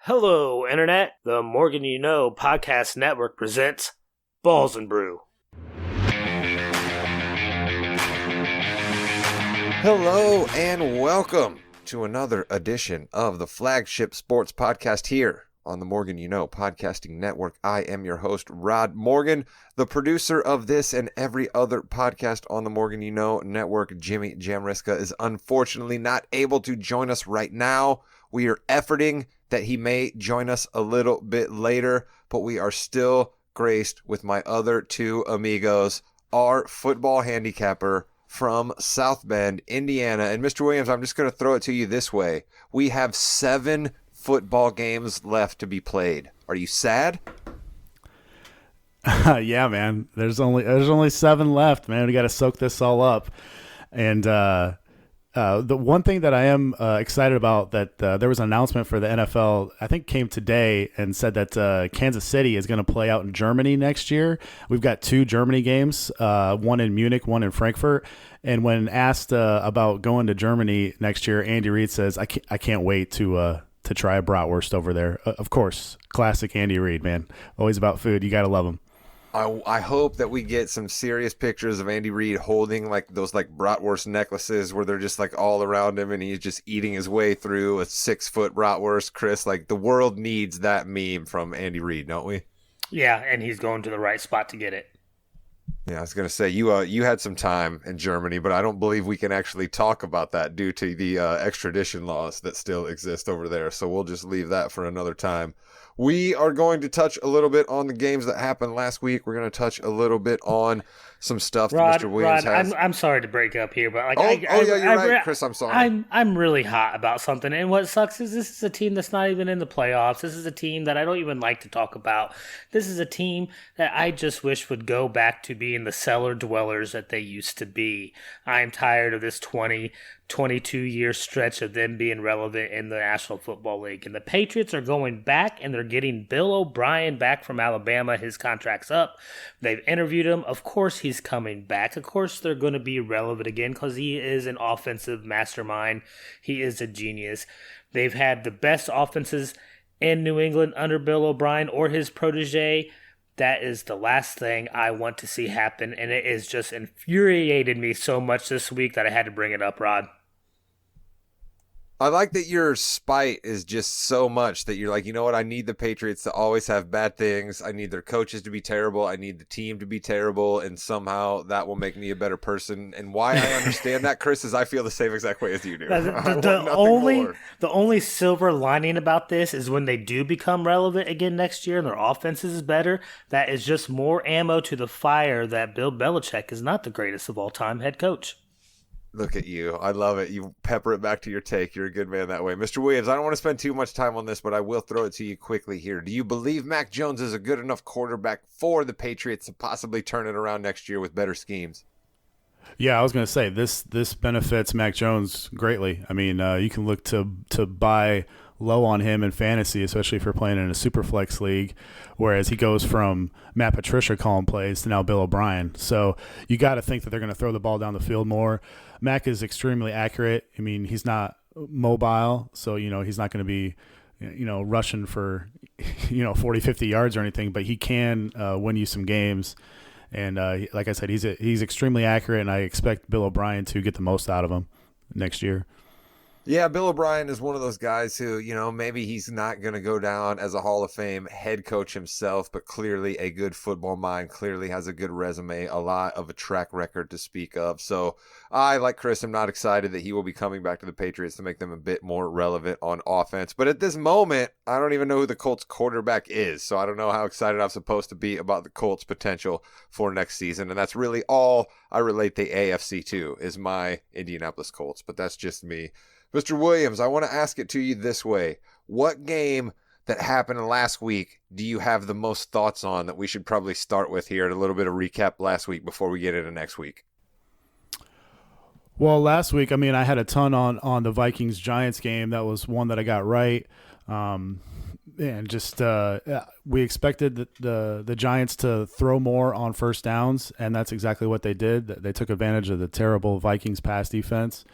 Hello, Internet. The Morgan You Know podcast network presents Balls and Brew. Hello and welcome to another edition of the flagship sports podcast here on the Morgan You Know podcasting network. I am your host, Rod Morgan, the producer of this and every other podcast on the Morgan You Know network. Jimmy Jamriska is unfortunately not able to join us right now. We are efforting that he may join us a little bit later, but we are still graced with my other two amigos, our football handicapper from South Bend, Indiana. And Mr. Williams, I'm just going to throw it to you this way. We have 7 football games left to be played. Are you sad? Yeah, man. There's only 7 left, man. We got to soak this all up. And the one thing that I am excited about that there was an announcement for the NFL, I think came today, and said that Kansas City is going to play out in Germany next year. We've got 2 Germany games, one in Munich, one in Frankfurt. And when asked about going to Germany next year, Andy Reid says, I can't wait to try a bratwurst over there. Of course, classic Andy Reid, man. Always about food. You got to love him. I hope that we get some serious pictures of Andy Reid holding like those like bratwurst necklaces where they're just like all around him and he's just eating his way through a 6-foot bratwurst. Chris, like the world needs that meme from Andy Reid, don't we? Yeah, and he's going to the right spot to get it. Yeah, I was going to say, you had some time in Germany, but I don't believe we can actually talk about that due to the extradition laws that still exist over there. So we'll just leave that for another time. We are going to touch a little bit on the games that happened last week. We're going to touch a little bit on some stuff that Mr. Williams has. I'm sorry to break up here, but like, you're right, Chris. I'm sorry. I'm really hot about something, and what sucks is this is a team that's not even in the playoffs. This is a team that I don't even like to talk about. This is a team that I just wish would go back to being the cellar dwellers that they used to be. I'm tired of this 22-year stretch of them being relevant in the National Football League. And the Patriots are going back, and they're getting Bill O'Brien back from Alabama. His contract's up. They've interviewed him. Of course he's coming back. Of course they're going to be relevant again because he is an offensive mastermind. He is a genius. They've had the best offenses in New England under Bill O'Brien or his protege. That is the last thing I want to see happen, and it has just infuriated me so much this week that I had to bring it up, Rod. I like that your spite is just so much that you're like, you know what? I need the Patriots to always have bad things. I need their coaches to be terrible. I need the team to be terrible. And somehow that will make me a better person. And why I understand that, Chris, is I feel the same exact way as you do. The only silver lining about this is when they do become relevant again next year and their offense is better, that is just more ammo to the fire that Bill Belichick is not the greatest of all time head coach. Look at you. I love it. You pepper it back to your take. You're a good man that way. Mr. Williams, I don't want to spend too much time on this, but I will throw it to you quickly here. Do you believe Mac Jones is a good enough quarterback for the Patriots to possibly turn it around next year with better schemes? Yeah, I was going to say this benefits Mac Jones greatly. I mean, you can look to buy low on him in fantasy, especially if you're playing in a super flex league, whereas he goes from Matt Patricia calling plays to now Bill O'Brien. So you got to think that they're going to throw the ball down the field more. Mac is extremely accurate. I mean, he's not mobile, so, he's not going to be, rushing for, 40, 50 yards or anything, but he can win you some games. And like I said, he's extremely accurate, and I expect Bill O'Brien to get the most out of him next year. Yeah, Bill O'Brien is one of those guys who, maybe he's not going to go down as a Hall of Fame head coach himself, but clearly a good football mind, clearly has a good resume, a lot of a track record to speak of. So I, like Chris, am not excited that he will be coming back to the Patriots to make them a bit more relevant on offense. But at this moment, I don't even know who the Colts quarterback is. So I don't know how excited I'm supposed to be about the Colts' potential for next season. And that's really all I relate the AFC to is my Indianapolis Colts. But that's just me. Mr. Williams, I want to ask it to you this way. What game that happened last week do you have the most thoughts on that we should probably start with here and a little bit of recap last week before we get into next week? Well, last week, I had a ton on the Vikings-Giants game. That was one that I got right. And just we expected the Giants to throw more on first downs, and that's exactly what they did. They took advantage of the terrible Vikings pass defense.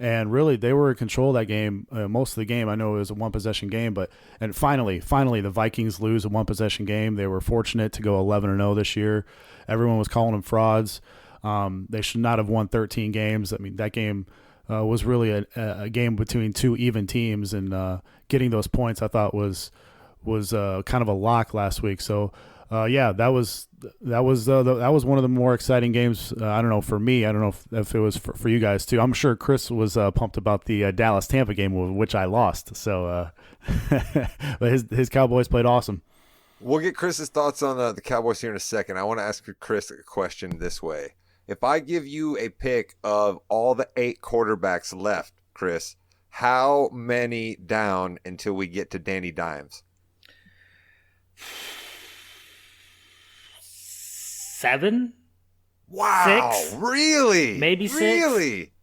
And really, they were in control of that game most of the game. I know it was a one-possession game, and finally, the Vikings lose a one-possession game. They were fortunate to go 11-0 this year. Everyone was calling them frauds. They should not have won 13 games. I mean, that game was really a game between two even teams, and getting those points I thought was kind of a lock last week. So that was one of the more exciting games. I don't know, for me. I don't know if it was for you guys too. I'm sure Chris was pumped about the Dallas Tampa game, which I lost. So but his Cowboys played awesome. We'll get Chris's thoughts on the Cowboys here in a second. I want to ask Chris a question this way. If I give you a pick of all the 8 quarterbacks left, Chris, how many down until we get to Danny Dimes? 7? Wow. 6? Really? Maybe 6? Really?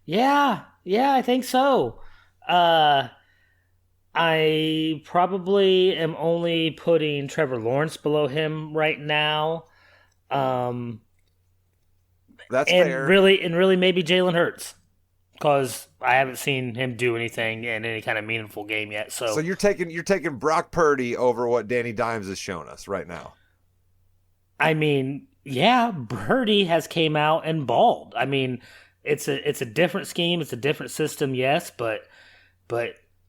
Yeah, I think so. I probably am only putting Trevor Lawrence below him right now. That's and fair. Really maybe Jalen Hurts, because I haven't seen him do anything in any kind of meaningful game yet. So you're taking Brock Purdy over what Danny Dimes has shown us right now. I mean, yeah, Purdy has came out and balled. I mean, it's a different scheme, it's a different system, yes, but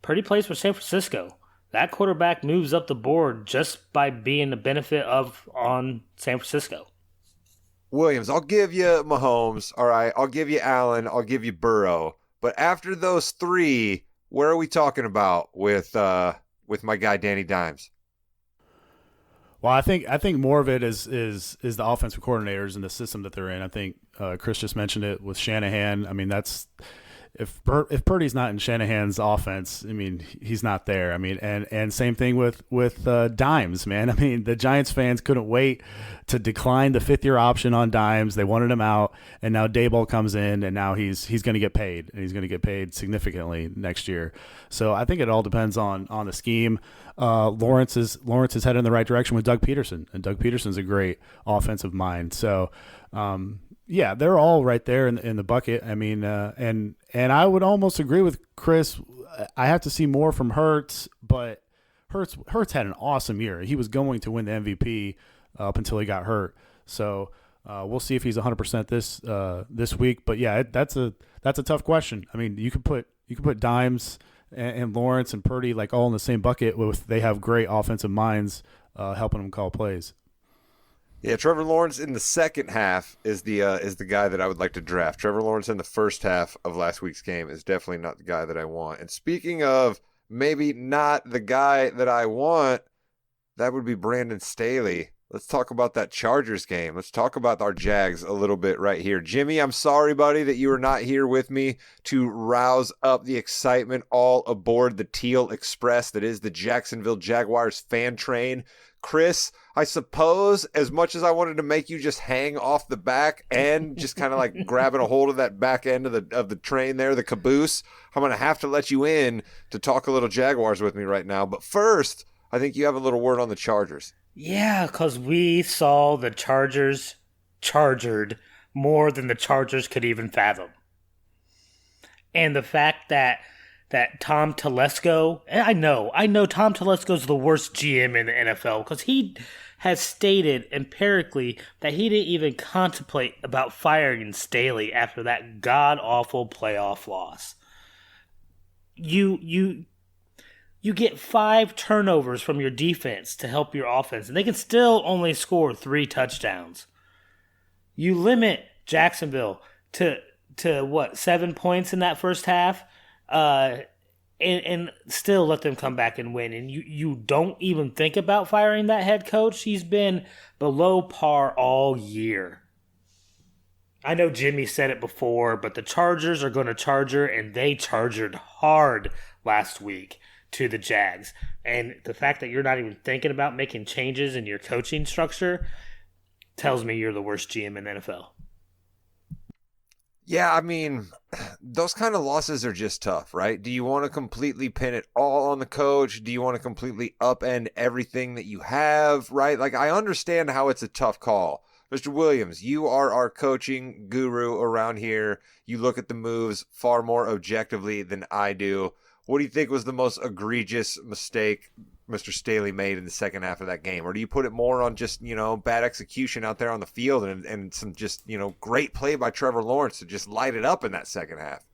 Purdy plays for San Francisco. That quarterback moves up the board just by being the benefit on San Francisco. Williams, I'll give you Mahomes, all right? I'll give you Allen, I'll give you Burrow. But after those 3, where are we talking about with my guy Danny Dimes? Well, I think more of it is the offensive coordinators and the system that they're in. I think Chris just mentioned it with Shanahan. I mean, that's if Purdy's not in Shanahan's offense, I mean, he's not there. I mean, and same thing with Dimes, man. I mean, the Giants fans couldn't wait to decline the 5th-year option on Dimes. They wanted him out, and now Daboll comes in, and now he's going to get paid, and he's going to get paid significantly next year. So I think it all depends on the scheme. Lawrence is headed in the right direction with Doug Peterson, and Doug Peterson's a great offensive mind. So yeah, they're all right there in the bucket. I mean, and I would almost agree with Chris. I have to see more from Hurts, but Hurts had an awesome year. He was going to win the MVP up until he got hurt. So we'll see if he's 100% this week. But yeah, that's a tough question. I mean, you could put Dimes and Lawrence and Purdy like all in the same bucket with they have great offensive minds helping them call plays. Yeah, Trevor Lawrence in the second half is the guy that I would like to draft. Trevor Lawrence in the first half of last week's game is definitely not the guy that I want. And speaking of maybe not the guy that I want, that would be Brandon Staley. Let's talk about that Chargers game. Let's talk about our Jags a little bit right here. Jimmy, I'm sorry, buddy, that you are not here with me to rouse up the excitement all aboard the Teal Express that is the Jacksonville Jaguars fan train. Chris, I suppose as much as I wanted to make you just hang off the back and just kind of like grabbing a hold of that back end of the train there, the caboose, I'm going to have to let you in to talk a little Jaguars with me right now. But first, I think you have a little word on the Chargers. Yeah, because we saw the Chargers chargered more than the Chargers could even fathom. And the fact that Tom Telesco, and I know Tom Telesco's the worst GM in the NFL because he has stated empirically that he didn't even contemplate about firing Staley after that god-awful playoff loss. You get 5 turnovers from your defense to help your offense, and they can still only score 3 touchdowns. You limit Jacksonville to what, 7 points in that first half, and still let them come back and win. And you don't even think about firing that head coach. He's been below par all year. I know Jimmy said it before, but the Chargers are going to charger, and they chargered hard last week to the Jags. And the fact that you're not even thinking about making changes in your coaching structure tells me you're the worst GM in the NFL. Yeah, I mean, those kind of losses are just tough, right? Do you want to completely pin it all on the coach? Do you want to completely upend everything that you have, right? Like, I understand how it's a tough call, Mr. Williams, you are our coaching guru around here. You look at the moves far more objectively than I do. What do you think was the most egregious mistake Mr. Staley made in the second half of that game? Or do you put it more on just, bad execution out there on the field and some just, great play by Trevor Lawrence to just light it up in that second half?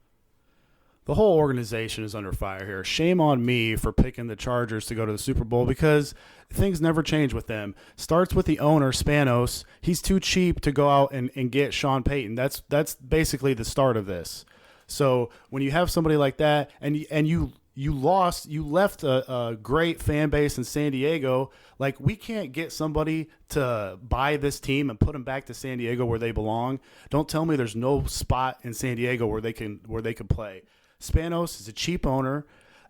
The whole organization is under fire here. Shame on me for picking the Chargers to go to the Super Bowl because things never change with them. Starts with the owner, Spanos. He's too cheap to go out and get Sean Payton. That's basically the start of this. So when you have somebody like that and you left a great fan base in San Diego, like we can't get somebody to buy this team and put them back to San Diego where they belong. Don't tell me there's no spot in San Diego where they can play. Spanos is a cheap owner,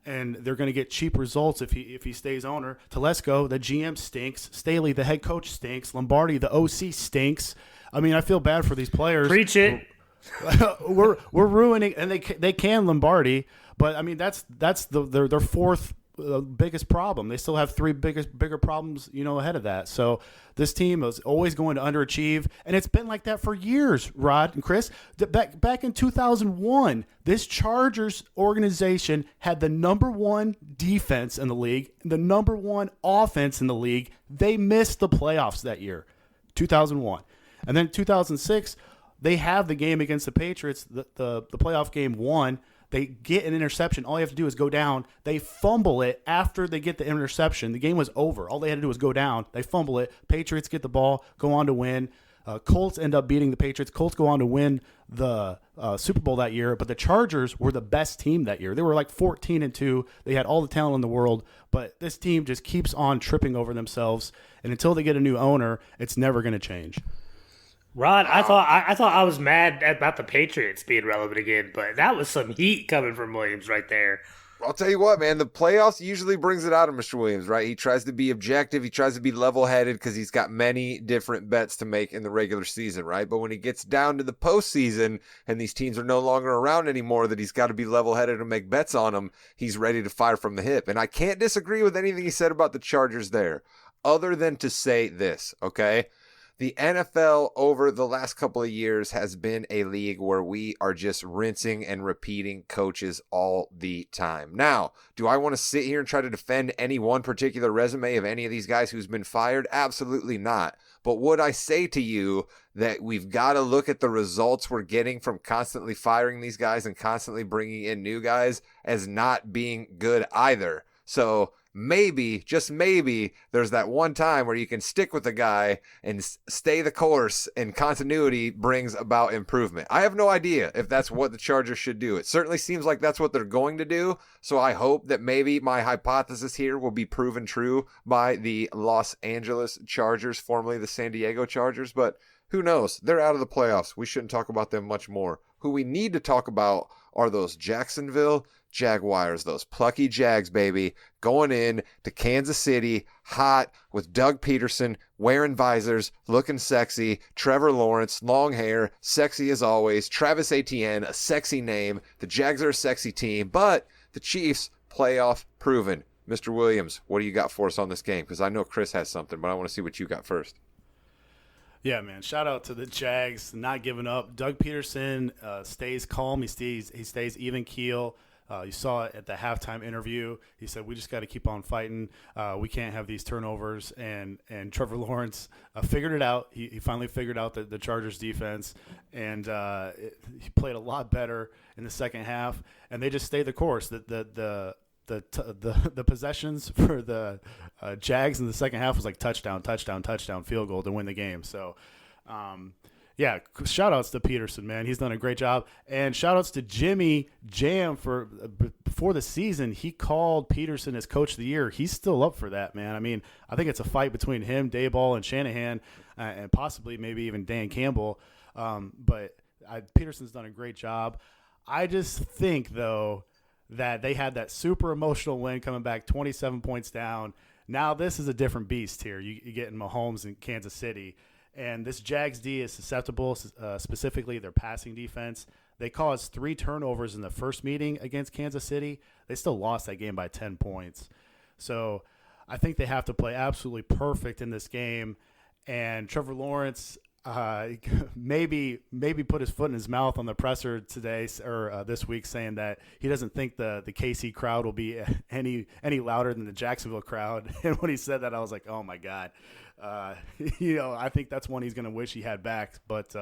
and they're going to get cheap results if he stays owner. Telesco, the GM stinks. Staley, the head coach stinks. Lombardi, the OC stinks. I mean, I feel bad for these players. Preach it. we're ruining, and they can Lombardi, but I mean that's their fourth biggest problem. They still have three bigger problems ahead of that. So this team is always going to underachieve, and it's been like that for years. Rod and Chris, back in 2001, this Chargers organization had the number one defense in the league, the number one offense in the league. They missed the playoffs that year, 2001, and then 2006. They have the game against the Patriots, the playoff game won. They get an interception. All you have to do is go down. They fumble it after they get the interception. The game was over. All they had to do was go down. They fumble it. Patriots get the ball, go on to win. Colts end up beating the Patriots. Colts go on to win the Super Bowl that year. But the Chargers were the best team that year. They were like 14-2. They had all the talent in the world. But this team just keeps on tripping over themselves. And until they get a new owner, it's never going to change. Rod, I thought I was mad about the Patriots being relevant again, but that was some heat coming from Williams right there. I'll tell you what, man, the playoffs usually brings it out of Mr. Williams, right? He tries to be objective. He tries to be level-headed because he's got many different bets to make in the regular season, right? But when he gets down to the postseason and these teams are no longer around anymore that he's got to be level-headed and make bets on them, he's ready to fire from the hip. And I can't disagree with anything he said about the Chargers there, other than to say this, okay? The NFL over the last couple of years has been a league where we are just rinsing and repeating coaches all the time. Now, do I want to sit here and try to defend any one particular resume of any of these guys who's been fired? Absolutely not. But would I say to you that we've got to look at the results we're getting from constantly firing these guys and constantly bringing in new guys as not being good either? So maybe, just maybe, there's that one time where you can stick with a guy and stay the course, and continuity brings about improvement. I have no idea if that's what the Chargers should do. It certainly seems like that's what they're going to do, so I hope that maybe my hypothesis here will be proven true by the Los Angeles Chargers, formerly the San Diego Chargers, but who knows? They're out of the playoffs. We shouldn't talk about them much more. Who we need to talk about are those Jacksonville Jaguars, those plucky Jags, baby, going in to Kansas City, hot, with Doug Peterson, wearing visors, looking sexy, Trevor Lawrence, long hair, sexy as always, Travis Etienne, a sexy name. The Jags are a sexy team, but the Chiefs, playoff proven. Mr. Williams, what do you got for us on this game? Because I know Chris has something, but I want to see what you got first. Yeah, man. Shout out to the Jags, not giving up. Doug Peterson stays calm. He stays even keel. You saw it at the halftime interview. He said, "We just got to keep on fighting. We can't have these turnovers." And Trevor Lawrence figured it out. He finally figured out the Chargers defense, and he played a lot better in the second half. And they just stayed the course. The possessions for the Jags in the second half was like touchdown, field goal to win the game. So, yeah, shout-outs to Peterson, man. He's done a great job. And shout-outs to Jimmy Jam for before the season. He called Peterson as Coach of the Year. He's still up for that, man. I mean, I think it's a fight between him, Dayball, and Shanahan, and possibly maybe even Dan Campbell. But Peterson's done a great job. I just think, though, that they had that super emotional win coming back 27 points down. Now this is a different beast here. You getting Mahomes in Kansas City. And this Jags D is susceptible, specifically their passing defense. They caused 3 turnovers in the first meeting against Kansas City. They still lost that game by 10 points. So I think they have to play absolutely perfect in this game. And Trevor Lawrence, maybe put his foot in his mouth on the presser today or this week, saying that he doesn't think the KC crowd will be any louder than the Jacksonville crowd. And when he said that, I was like, oh my god, I think that's one he's going to wish he had back. But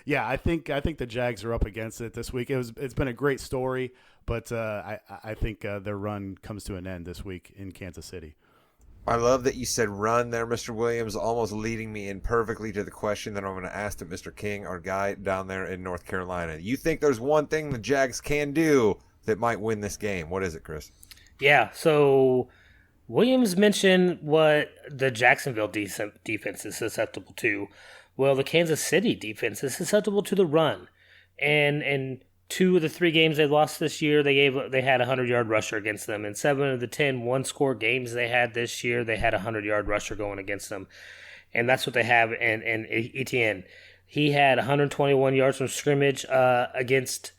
yeah, I think the Jags are up against it this week. It's been a great story, but I think their run comes to an end this week in Kansas City. I love that you said run there, Mr. Williams, almost leading me in perfectly to the question that I'm going to ask to Mr. King, our guy down there in North Carolina. You think there's one thing the Jags can do that might win this game? What is it, Chris? Yeah, so Williams mentioned what the Jacksonville defense is susceptible to. Well, the Kansas City defense is susceptible to the run. And 2 of the 3 games they lost this year, they had a 100-yard rusher against them. And 7 of the 10 one-score games they had this year, they had a 100-yard rusher going against them. And that's what they have in Etienne. He had 121 yards from scrimmage against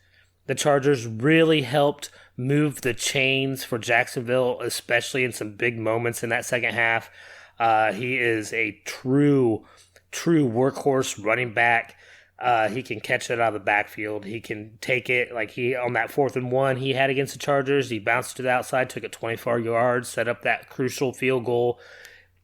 the Chargers, really helped move the chains for Jacksonville, especially in some big moments in that second half. He is a true workhorse running back. He can catch it out of the backfield. He can take it like on that 4th and 1 he had against the Chargers. He bounced to the outside, took it 24 yards, set up that crucial field goal.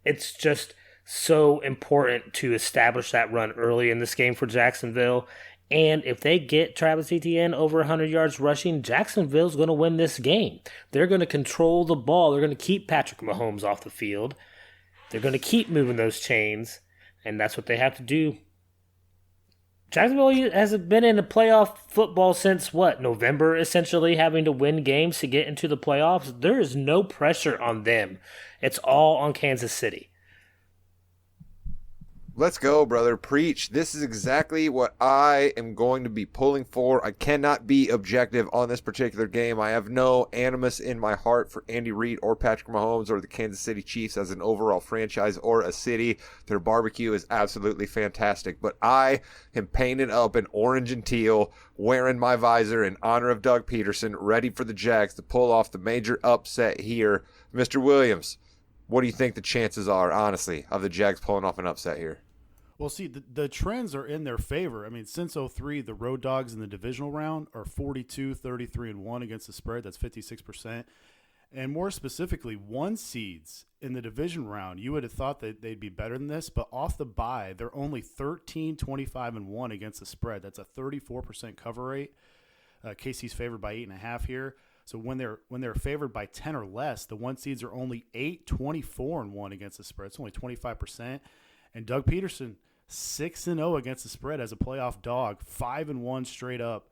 It's just so important to establish that run early in this game for Jacksonville. And if they get Travis Etienne over 100 yards rushing, Jacksonville's going to win this game. They're going to control the ball. They're going to keep Patrick Mahomes off the field. They're going to keep moving those chains, and that's what they have to do. Jacksonville hasn't been in the playoff football since, November, essentially, having to win games to get into the playoffs. There is no pressure on them. It's all on Kansas City. Let's go, brother. Preach. This is exactly what I am going to be pulling for. I cannot be objective on this particular game. I have no animus in my heart for Andy Reid or Patrick Mahomes or the Kansas City Chiefs as an overall franchise or a city. Their barbecue is absolutely fantastic. But I am painted up in orange and teal, wearing my visor in honor of Doug Peterson, ready for the Jags to pull off the major upset here. Mr. Williams, what do you think the chances are, honestly, of the Jags pulling off an upset here? Well, see, the trends are in their favor. I mean, since 2003, the road dogs in the divisional round are 42, 33, and 1 against the spread. That's 56%. And more specifically, 1 seeds in the division round, you would have thought that they'd be better than this, but off the bye, they're only 13, 25, and 1 against the spread. That's a 34% cover rate. KC's favored by 8.5 here. So when they're favored by 10 or less, the 1 seeds are only 8, 24, and 1 against the spread. It's only 25%. And Doug Peterson, 6-0 against the spread as a playoff dog, 5-1 straight up.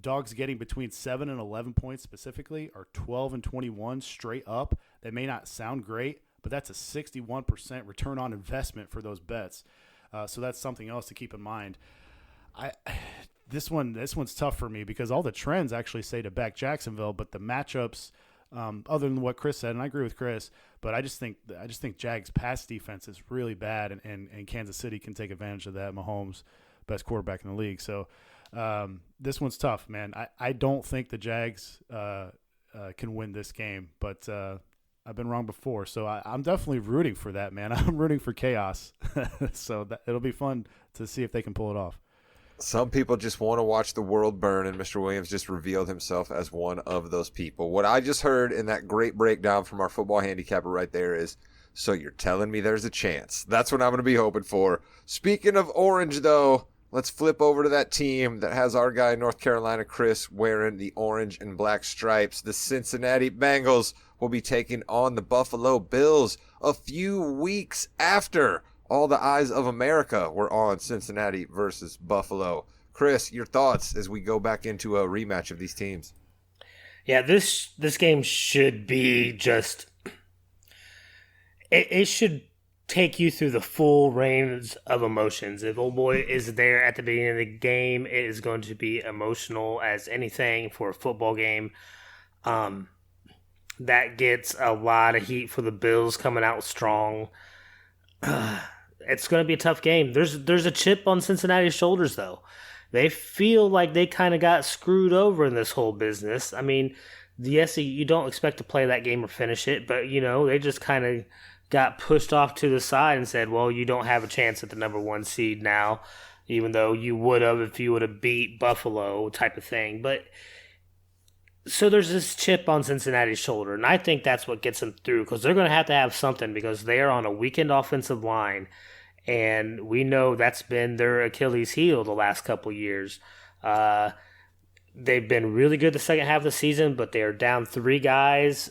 Dogs getting between 7 and 11 points specifically are 12 and 21 straight up. That may not sound great, but that's a 61% return on investment for those bets. So that's something else to keep in mind. This one's tough for me because all the trends actually say to back Jacksonville, but the matchups, other than what Chris said, and I agree with Chris, but I just think Jags' pass defense is really bad, and Kansas City can take advantage of that. Mahomes, best quarterback in the league. So this one's tough, man. I don't think the Jags can win this game, but I've been wrong before. So I'm definitely rooting for that, man. I'm rooting for chaos. So it'll be fun to see if they can pull it off. Some people just want to watch the world burn, and Mr. Williams just revealed himself as one of those people. What I just heard in that great breakdown from our football handicapper right there is, so you're telling me there's a chance. That's what I'm going to be hoping for. Speaking of orange, though, let's flip over to that team that has our guy, North Carolina Chris, wearing the orange and black stripes. The Cincinnati Bengals will be taking on the Buffalo Bills a few weeks after all the eyes of America were on Cincinnati versus Buffalo. Chris, your thoughts as we go back into a rematch of these teams? Yeah, this game should be just it should take you through the full range of emotions. If old boy is there at the beginning of the game, it is going to be emotional as anything for a football game. That gets a lot of heat for the Bills coming out strong. It's going to be a tough game. There's a chip on Cincinnati's shoulders, though. They feel like they kind of got screwed over in this whole business. I mean, yes, you don't expect to play that game or finish it, but, they just kind of got pushed off to the side and said, well, you don't have a chance at the number 1 seed now, even though you would have if you would have beat Buffalo type of thing. But so there's this chip on Cincinnati's shoulder, and I think that's what gets them through because they're going to have something because they are on a weakened offensive line, and we know that's been their Achilles heel the last couple years. They've been really good the second half of the season, but they are down 3 guys.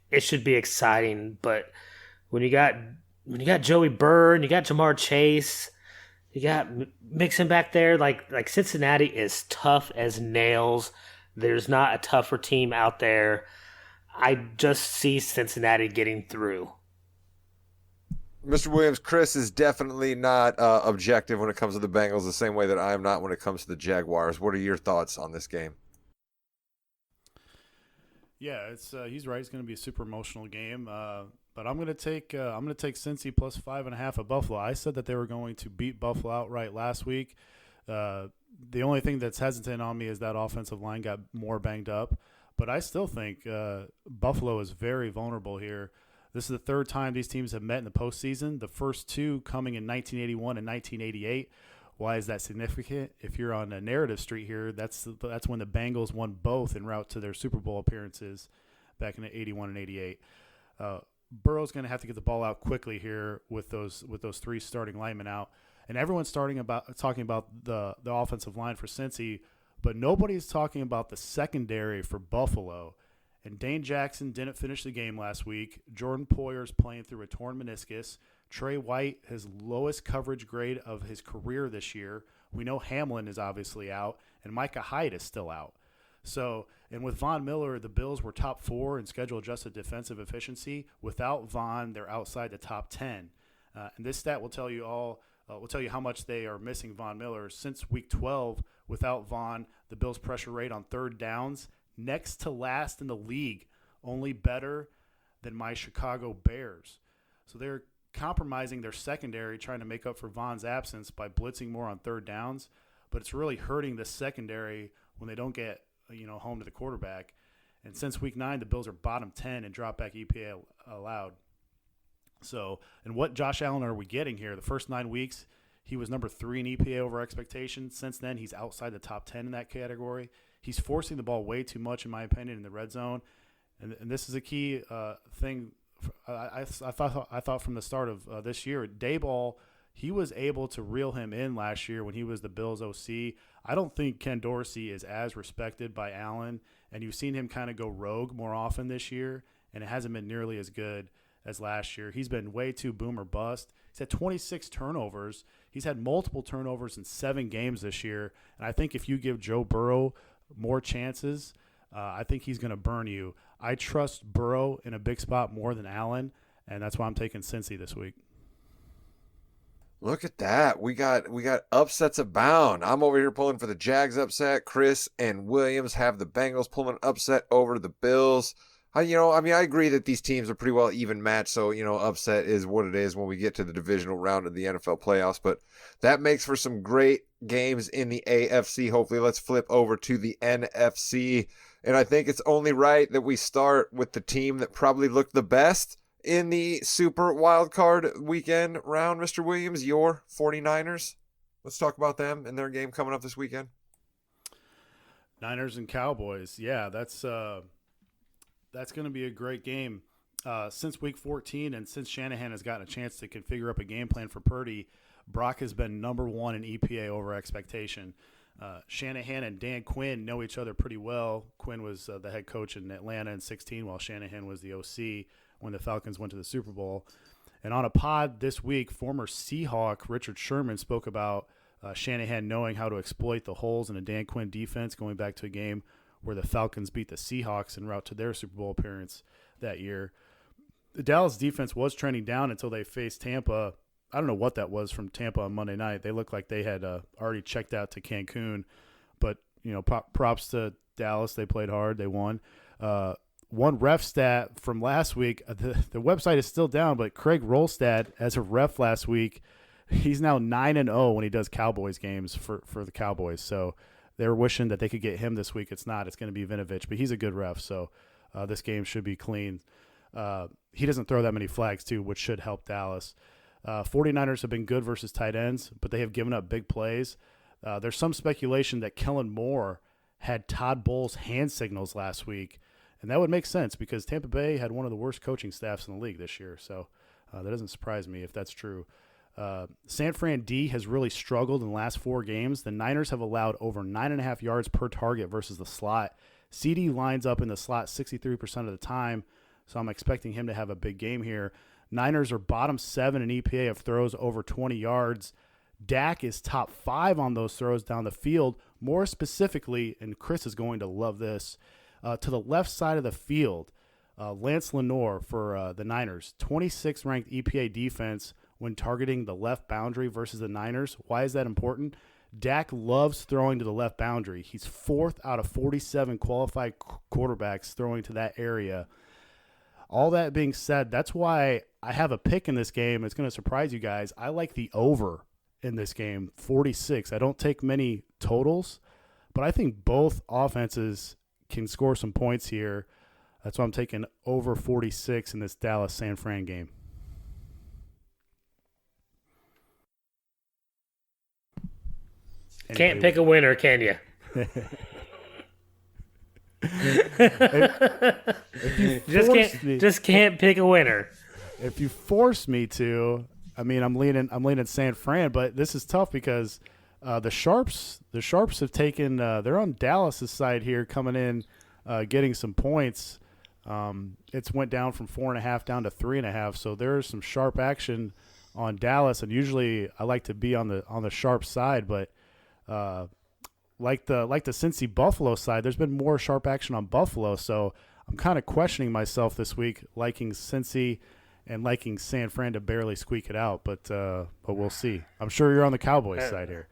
It should be exciting, but when you got Joey Byrne, you got Jamar Chase, you got Mixon back there, like Cincinnati is tough as nails. There's not a tougher team out there. I just see Cincinnati getting through. Mr. Williams, Chris is definitely not objective when it comes to the Bengals the same way that I am not when it comes to the Jaguars. What are your thoughts on this game? Yeah, he's right. It's going to be a super emotional game. But I'm going to take Cincy plus 5.5 at Buffalo. I said that they were going to beat Buffalo outright last week. The only thing that's hesitant on me is that offensive line got more banged up. But I still think Buffalo is very vulnerable here. This is the third time these teams have met in the postseason. The first 2 coming in 1981 and 1988. Why is that significant? If you're on a narrative street here, that's when the Bengals won both en route to their Super Bowl appearances back in the 81 and 88. Burrow's going to have to get the ball out quickly here with those 3 starting linemen out, and everyone's talking about the offensive line for Cincy, but nobody's talking about the secondary for Buffalo. And Dane Jackson didn't finish the game last week. Jordan Poyer's playing through a torn meniscus. Trey White, his lowest coverage grade of his career this year. We know Hamlin is obviously out, and Micah Hyde is still out. So, and with Von Miller, the Bills were top 4 in schedule-adjusted defensive efficiency. Without Von, they're outside the top 10. And this stat will tell you how much they are missing Von Miller. Since Week 12, without Von, the Bills' pressure rate on third downs next to last in the league, only better than my Chicago Bears. So they're compromising their secondary, trying to make up for Von's absence by blitzing more on third downs, but it's really hurting the secondary when they don't get home to the quarterback. And since Week 9, the Bills are bottom 10 in dropback EPA allowed. So, and what Josh Allen are we getting here? The first 9 weeks, he was number 3 in EPA over expectation. Since then, he's outside the top 10 in that category. He's forcing the ball way too much, in my opinion, in the red zone. And this is a key thing. I thought from the start of this year, Daboll, he was able to reel him in last year when he was the Bills OC. I don't think Ken Dorsey is as respected by Allen, and you've seen him kind of go rogue more often this year, and it hasn't been nearly as good as last year. He's been way too boom or bust. He's had 26 turnovers. He's had multiple turnovers in 7 games this year, and I think if you give Joe Burrow more chances, I think he's going to burn you. I trust Burrow in a big spot more than Allen, and that's why I'm taking Cincy this week. Look at that. We got upsets abound. I'm over here pulling for the Jags upset. Chris and Williams have the Bengals pulling an upset over the Bills. I agree that these teams are pretty well even matched, so, upset is what it is when we get to the divisional round of the NFL playoffs, but that makes for some great games in the AFC. Hopefully, let's flip over to the NFC, and I think it's only right that we start with the team that probably looked the best in the Super Wildcard Weekend round, Mr. Williams, your 49ers. Let's talk about them and their game coming up this weekend. Niners and Cowboys, yeah, that's going to be a great game. Since Week 14 and since Shanahan has gotten a chance to configure up a game plan for Purdy, Brock has been number 1 in EPA over expectation. Shanahan and Dan Quinn know each other pretty well. Quinn was the head coach in Atlanta in 2016, while Shanahan was the OC when the Falcons went to the Super Bowl. And on a pod this week, former Seahawk Richard Sherman spoke about Shanahan knowing how to exploit the holes in a Dan Quinn defense, going back to a game where the Falcons beat the Seahawks en route to their Super Bowl appearance that year. The Dallas defense was trending down until they faced Tampa. I don't know what that was from Tampa on Monday night. They looked like they had already checked out to Cancun. But, props to Dallas. They played hard. They won. One ref stat from last week, the website is still down, but Craig Rolstad, as a ref last week, he's now 9-0 when he does Cowboys games for the Cowboys. So they're wishing that they could get him this week. It's not. It's going to be Vinovich, but he's a good ref, so this game should be clean. he doesn't throw that many flags too, which should help Dallas. 49ers have been good versus tight ends, but they have given up big plays. There's some speculation that Kellen Moore had Todd Bowles' hand signals last week, and that would make sense because Tampa Bay had one of the worst coaching staffs in the league this year. So that doesn't surprise me if that's true. San Fran D has really struggled in the last 4 games. The Niners have allowed over 9.5 yards per target versus the slot. CD lines up in the slot 63% of the time, so I'm expecting him to have a big game here. Niners are bottom 7 in EPA of throws over 20 yards. Dak is top 5 on those throws down the field. More specifically, and Chris is going to love this, to the left side of the field, Lance Lenoir for the Niners, 26th ranked EPA defense when targeting the left boundary versus the Niners. Why is that important? Dak loves throwing to the left boundary. He's 4th out of 47 qualified quarterbacks throwing to that area. All that being said, that's why I have a pick in this game. It's going to surprise you guys. I like the over in this game, 46. I don't take many totals, but I think both offenses can score some points here. That's why I'm taking over 46 in this Dallas-San Fran game. Can't pick a winner, can you? Just can't pick a winner. If you force me to, I mean, I'm leaning San Fran, but this is tough because the Sharps have taken they're on Dallas's side here, coming in, getting some points. It's went down from 4.5 down to 3.5, so there's some sharp action on Dallas. And usually I like to be on the sharp side, but like the Cincy Buffalo side, there's been more sharp action on Buffalo, so I'm kind of questioning myself this week, liking Cincy and liking San Fran to barely squeak it out, but we'll see. I'm sure you're on the Cowboys side here.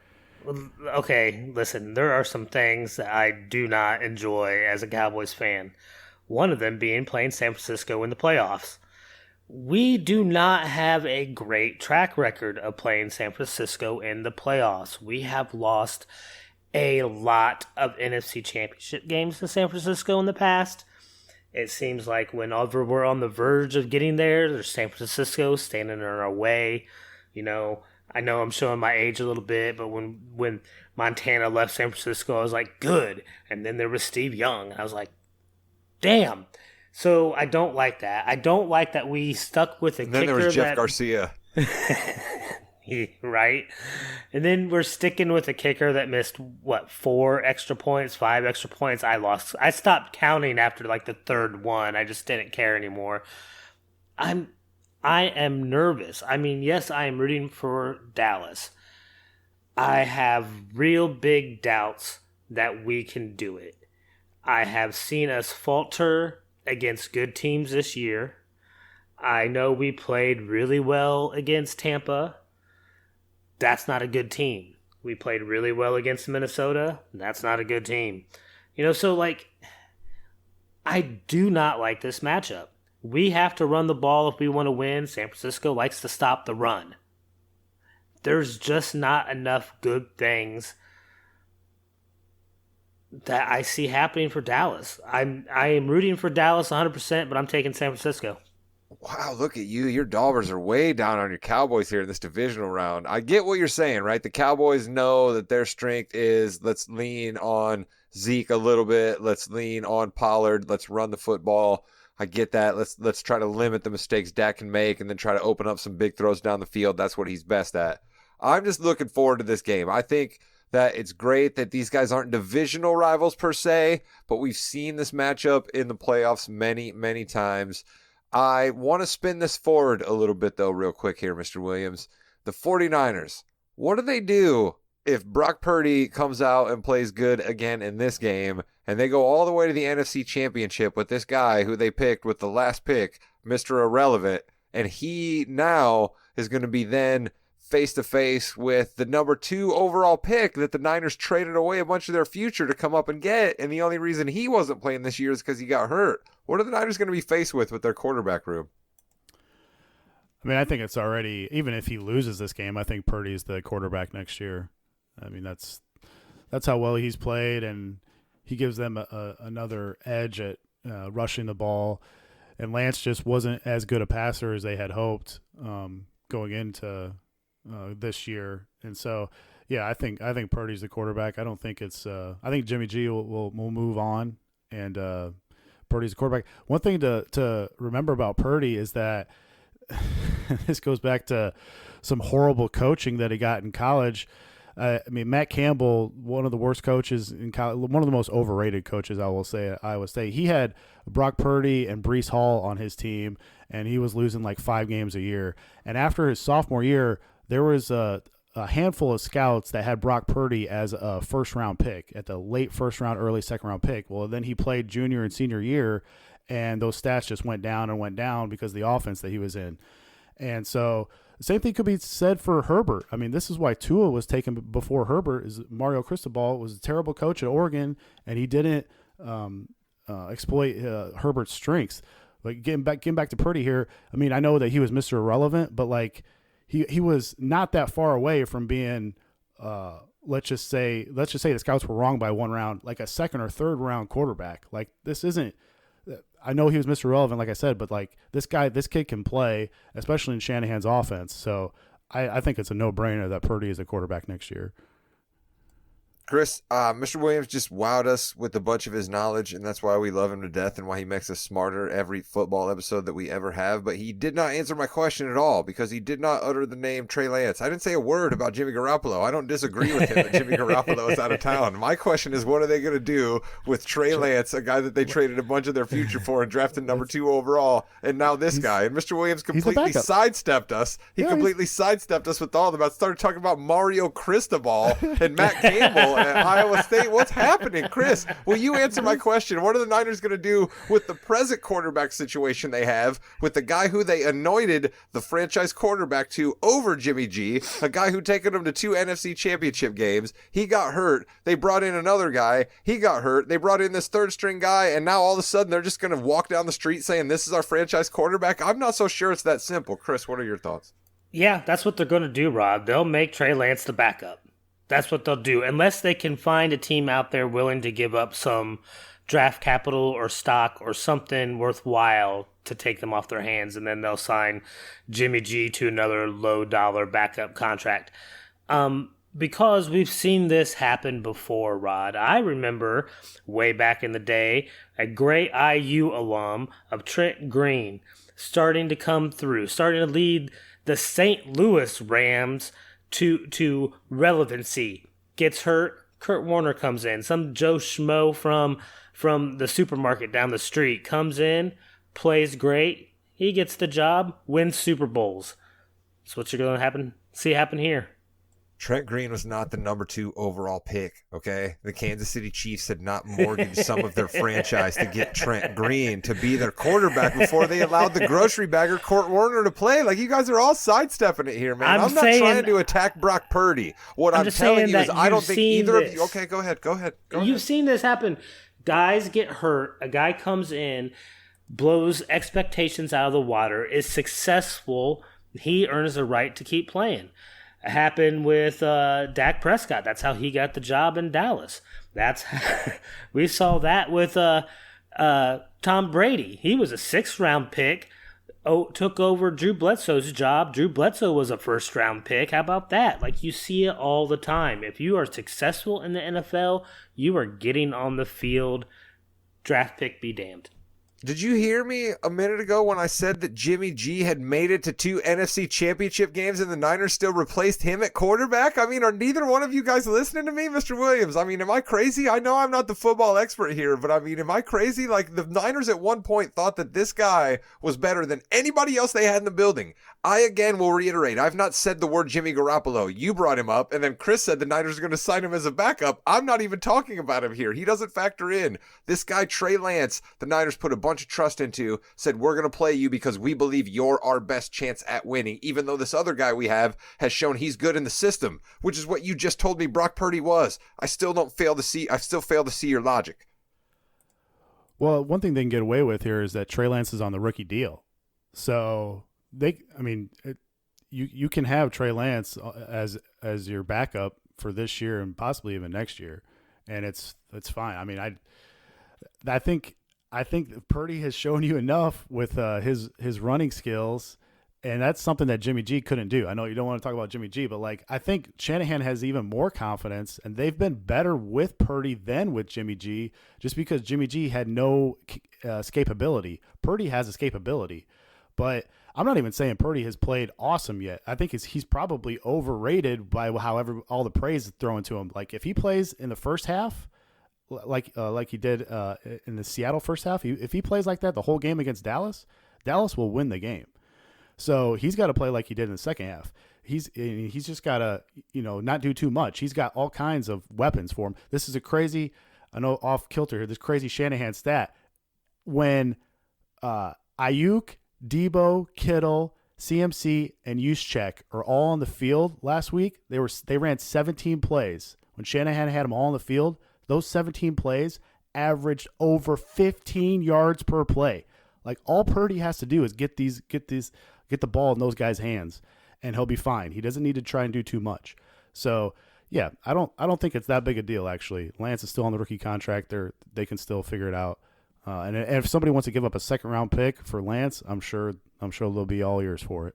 Okay, listen, there are some things that I do not enjoy as a Cowboys fan. One of them being playing San Francisco in the playoffs. We do not have a great track record of playing San Francisco in the playoffs. We have lost a lot of NFC Championship games to San Francisco in the past. It seems like whenever we're on the verge of getting there, there's San Francisco standing in our way. You know, I know I'm showing my age a little bit, but when Montana left San Francisco, I was like, good. And then there was Steve Young, and I was like, damn. So I don't like that. I don't like that we stuck with a kicker. Then there was Jeff Garcia. Right? And then we're sticking with a kicker that missed, 4 extra points, 5 extra points. I stopped counting after like the third one. I just didn't care anymore. I am nervous. I mean, yes, I am rooting for Dallas. I have real big doubts that we can do it. I have seen us falter against good teams this year. I know we played really well against Tampa. That's not a good team. We played really well against Minnesota. That's not a good team. So I do not like this matchup. We have to run the ball if we want to win. San Francisco likes to stop the run. There's just not enough good things that I see happening for Dallas. I am rooting for Dallas 100%, but I'm taking San Francisco. Wow, look at you. Your Dollars are way down on your Cowboys here in this divisional round. I get what you're saying, right? The Cowboys know that their strength is let's lean on Zeke a little bit. Let's lean on Pollard. Let's run the football. I get that. Let's try to limit the mistakes Dak can make and then try to open up some big throws down the field. That's what he's best at. I'm just looking forward to this game. I think that it's great that these guys aren't divisional rivals per se, but we've seen this matchup in the playoffs many, many times. I want to spin this forward a little bit, though, real quick here, Mr. Williams. The 49ers, what do they do if Brock Purdy comes out and plays good again in this game, and they go all the way to the NFC Championship with this guy who they picked with the last pick, Mr. Irrelevant, and he now is going to be then face-to-face with the number 2 overall pick that the Niners traded away a bunch of their future to come up and get, and the only reason he wasn't playing this year is because he got hurt. What are the Niners going to be faced with their quarterback room? I mean, I think it's already, even if he loses this game, I think Purdy's the quarterback next year. I mean, that's how well he's played, and he gives them another edge at rushing the ball. and Lance just wasn't as good a passer as they had hoped going into this year. And so, yeah, I think Purdy's the quarterback. I don't think it's. I think Jimmy G will move on, and Purdy's the quarterback. One thing to remember about Purdy is that this goes back to some horrible coaching that he got in college. I mean, Matt Campbell, one of the worst coaches in college, one of the most overrated coaches, I will say, at Iowa State. He had Brock Purdy and Breece Hall on his team, and he was losing like 5 games a year. And after his sophomore year, there was a handful of scouts that had Brock Purdy as a first-round pick, at the late first-round, early second-round pick. Well, then he played junior and senior year, and those stats just went down and went down because of the offense that he was in. And so the same thing could be said for Herbert. I mean, this is why Tua was taken before Herbert. Is Mario Cristobal was a terrible coach at Oregon, and he didn't exploit Herbert's strengths. Like getting back to Purdy here. I mean, I know that he was Mr. Irrelevant, but like he was not that far away from being. Let's just say the scouts were wrong by 1 round, like a second or third round quarterback. Like this isn't. I know he was Mr. Relevant, like I said, but like this kid can play, especially in Shanahan's offense. So I think it's a no-brainer that Purdy is a quarterback next year. Chris, Mr. Williams just wowed us with a bunch of his knowledge, and that's why we love him to death and why he makes us smarter every football episode that we ever have. But he did not answer my question at all because he did not utter the name Trey Lance. I didn't say a word about Jimmy Garoppolo. I don't disagree with him that Jimmy Garoppolo is out of town. My question is, what are they going to do with Trey Lance, a guy that they traded a bunch of their future for and drafted number 2 overall, and now this guy? And Mr. Williams completely sidestepped us. He completely sidestepped us with all of them. Started talking about Mario Cristobal and Matt Campbell at Iowa State. What's happening? Chris, will you answer my question? What are the Niners going to do with the present quarterback situation they have with the guy who they anointed the franchise quarterback to over Jimmy G, a guy who taken them to 2 NFC championship games? He got hurt. They brought in another guy. He got hurt. They brought in this third string guy, and now all of a sudden they're just going to walk down the street saying this is our franchise quarterback? I'm not so sure it's that simple. Chris, what are your thoughts? Yeah, that's what they're going to do, Rob. They'll make Trey Lance the backup. That's what they'll do, unless they can find a team out there willing to give up some draft capital or stock or something worthwhile to take them off their hands, and then they'll sign Jimmy G to another low-dollar backup contract. Because we've seen this happen before, Rod. I remember way back in the day, a great IU alum of Trent Green starting to come through, starting to lead the St. Louis Rams to relevancy. Gets hurt, Kurt Warner comes in. Some Joe Schmo from the supermarket down the street comes in, plays great. He gets the job, wins Super Bowls. That's what you're going to see happen here. Trent Green was not the number 2 overall pick, okay? The Kansas City Chiefs had not mortgaged some of their franchise to get Trent Green to be their quarterback before they allowed the grocery bagger Kurt Warner to play. Like, you guys are all sidestepping it here, man. I'm not trying to attack Brock Purdy. What I'm telling you is I don't think either of you... Okay, go ahead. You've seen this happen. Guys get hurt. A guy comes in, blows expectations out of the water, is successful. He earns the right to keep playing. Happened with Dak Prescott. That's how he got the job in Dallas. We saw that with Tom Brady. He was a 6th-round pick. Took over Drew Bledsoe's job. Drew Bledsoe was a 1st-round pick. How about that? Like, you see it all the time. If you are successful in the NFL, you are getting on the field. Draft pick be damned. Did you hear me a minute ago when I said that Jimmy G had made it to 2 NFC championship games and the Niners still replaced him at quarterback? I mean, are neither one of you guys listening to me, Mr. Williams? I mean, am I crazy? I know I'm not the football expert here, but I mean, am I crazy? Like, the Niners at one point thought that this guy was better than anybody else they had in the building. I, again, will reiterate, I've not said the word Jimmy Garoppolo. You brought him up, and then Chris said the Niners are going to sign him as a backup. I'm not even talking about him here. He doesn't factor in. This guy, Trey Lance, the Niners put a bunch of trust into, said, we're going to play you because we believe you're our best chance at winning, even though this other guy we have has shown he's good in the system, which is what you just told me Brock Purdy was. I still fail to see your logic. Well, one thing they can get away with here is that Trey Lance is on the rookie deal. So you can have Trey Lance as your backup for this year and possibly even next year, and it's fine. I mean, I think I think Purdy has shown you enough with his running skills, and that's something that Jimmy G couldn't do. I know you don't want to talk about Jimmy G, but like I think Shanahan has even more confidence, and they've been better with Purdy than with Jimmy G, just because Jimmy G had no escapability. Purdy has escapability, but I'm not even saying Purdy has played awesome yet. I think he's probably overrated by however all the praise is thrown to him. Like if he plays in the first half, like he did in the Seattle first half, if he plays like that the whole game against Dallas, Dallas will win the game. So he's got to play like he did in the second half. He's just got to, not do too much. He's got all kinds of weapons for him. This is a crazy, I know off kilter here, this crazy Shanahan stat. When Ayuk, Debo, Kittle, CMC, and Juszczyk are all on the field last week, they ran 17 plays. When Shanahan had them all on the field, those 17 plays averaged over 15 yards per play. Like all Purdy has to do is get the ball in those guys' hands, and he'll be fine. He doesn't need to try and do too much. So yeah, I don't think it's that big a deal actually. Lance is still on the rookie contract. They can still figure it out. And if somebody wants to give up a second round pick for Lance, I'm sure they'll be all ears for it.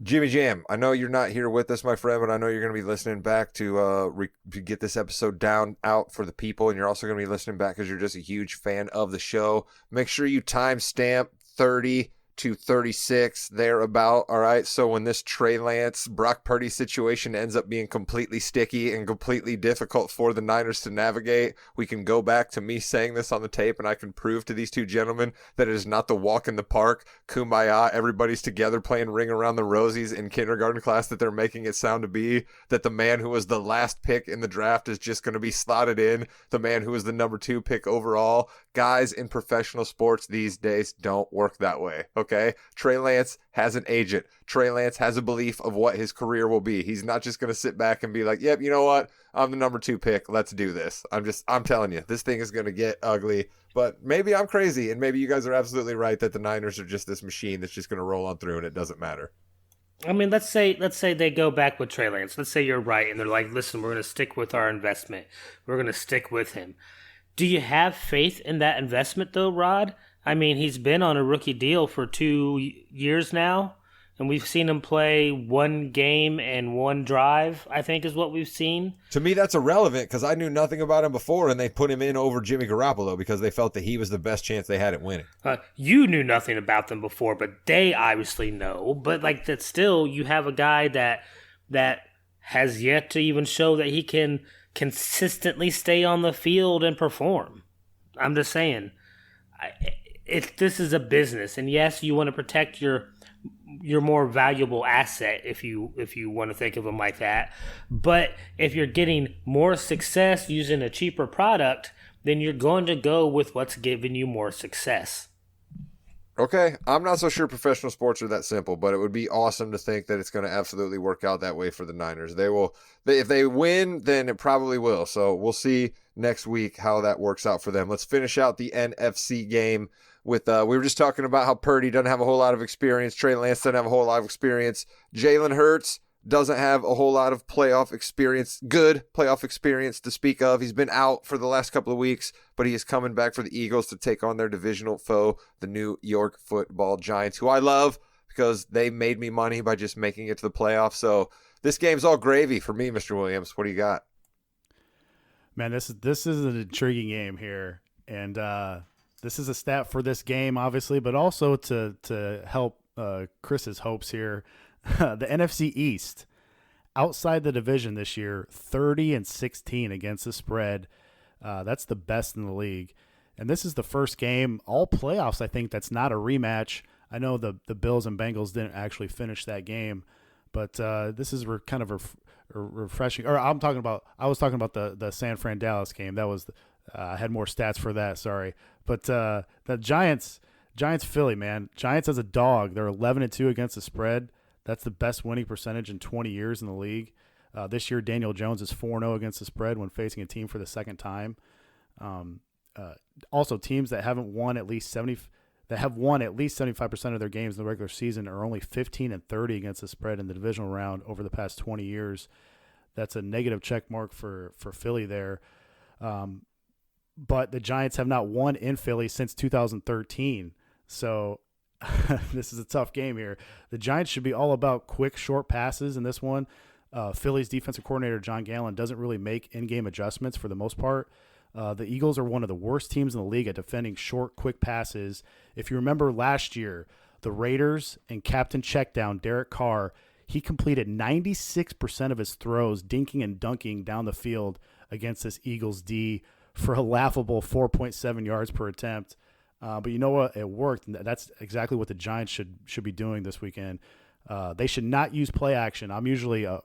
Jimmy Jam, I know you're not here with us, my friend, but I know you're going to be listening back to get this episode out for the people, and you're also going to be listening back because you're just a huge fan of the show. Make sure you timestamp 30 to 36 thereabout. All right. So when this Trey Lance, Brock Purdy situation ends up being completely sticky and completely difficult for the Niners to navigate, we can go back to me saying this on the tape, and I can prove to these two gentlemen that it is not the walk in the park, kumbaya, everybody's together playing Ring Around the Rosies in kindergarten class that they're making it sound to be, that the man who was the last pick in the draft is just going to be slotted in, the man who was the number 2 pick overall. Guys in professional sports these days don't work that way. Okay. Trey Lance has an agent. Trey Lance has a belief of what his career will be. He's not just going to sit back and be like, yep, you know what? I'm the number 2 pick. Let's do this. I'm telling you, this thing is going to get ugly, but maybe I'm crazy. And maybe you guys are absolutely right that the Niners are just this machine that's just going to roll on through and it doesn't matter. I mean, let's say they go back with Trey Lance. Let's say you're right. And they're like, listen, we're going to stick with our investment. We're going to stick with him. Do you have faith in that investment, though, Rod? I mean, he's been on a rookie deal for 2 years now, and we've seen him play 1 game and 1 drive, I think is what we've seen. To me, that's irrelevant because I knew nothing about him before, and they put him in over Jimmy Garoppolo because they felt that he was the best chance they had at winning. You knew nothing about them before, but they obviously know. But like that, still, you have a guy that has yet to even show that he can consistently stay on the field and perform. I'm just saying, this is a business, and yes, you want to protect your more valuable asset if you want to think of them like that. But if you're getting more success using a cheaper product, then you're going to go with what's giving you more success. Okay, I'm not so sure professional sports are that simple, but it would be awesome to think that it's going to absolutely work out that way for the Niners. If they win, then it probably will. So we'll see next week how that works out for them. Let's finish out the NFC game with, we were just talking about how Purdy doesn't have a whole lot of experience. Trey Lance doesn't have a whole lot of experience. Jalen Hurts doesn't have a whole lot of playoff experience, good playoff experience to speak of. He's been out for the last couple of weeks, but he is coming back for the Eagles to take on their divisional foe, the New York Football Giants, who I love because they made me money by just making it to the playoffs. So this game's all gravy for me, Mr. Williams. What do you got? Man, this is an intriguing game here, and this is a stat for this game, obviously, but also to help Chris's hopes here. The NFC East, outside the division this year, 30-16 against the spread. That's the best in the league. And this is the first game all playoffs, I think, that's not a rematch. I know the Bills and Bengals didn't actually finish that game, but this is kind of refreshing. Or I was talking about the San Fran Dallas game. That was I had more stats for that. Sorry, but the Giants Philly, man. Giants as a dog, they're 11-2 against the spread. That's the best winning percentage in 20 years in the league. This year, Daniel Jones is 4-0 against the spread when facing a team for the second time. Also, teams that have won at least 75% of their games in the regular season are only 15-30 against the spread in the divisional round over the past 20 years. That's a negative check mark for Philly there. but the Giants have not won in Philly since 2013. So this is a tough game here. The Giants should be all about quick, short passes in this one. Philly's defensive coordinator, John Gallen, doesn't really make in-game adjustments for the most part. The Eagles are one of the worst teams in the league at defending short, quick passes. If you remember last year, the Raiders and Captain Checkdown, Derek Carr, he completed 96% of his throws, dinking and dunking down the field against this Eagles D for a laughable 4.7 yards per attempt. But you know what? It worked, and that's exactly what the Giants should be doing this weekend. They should not use play action. I'm usually a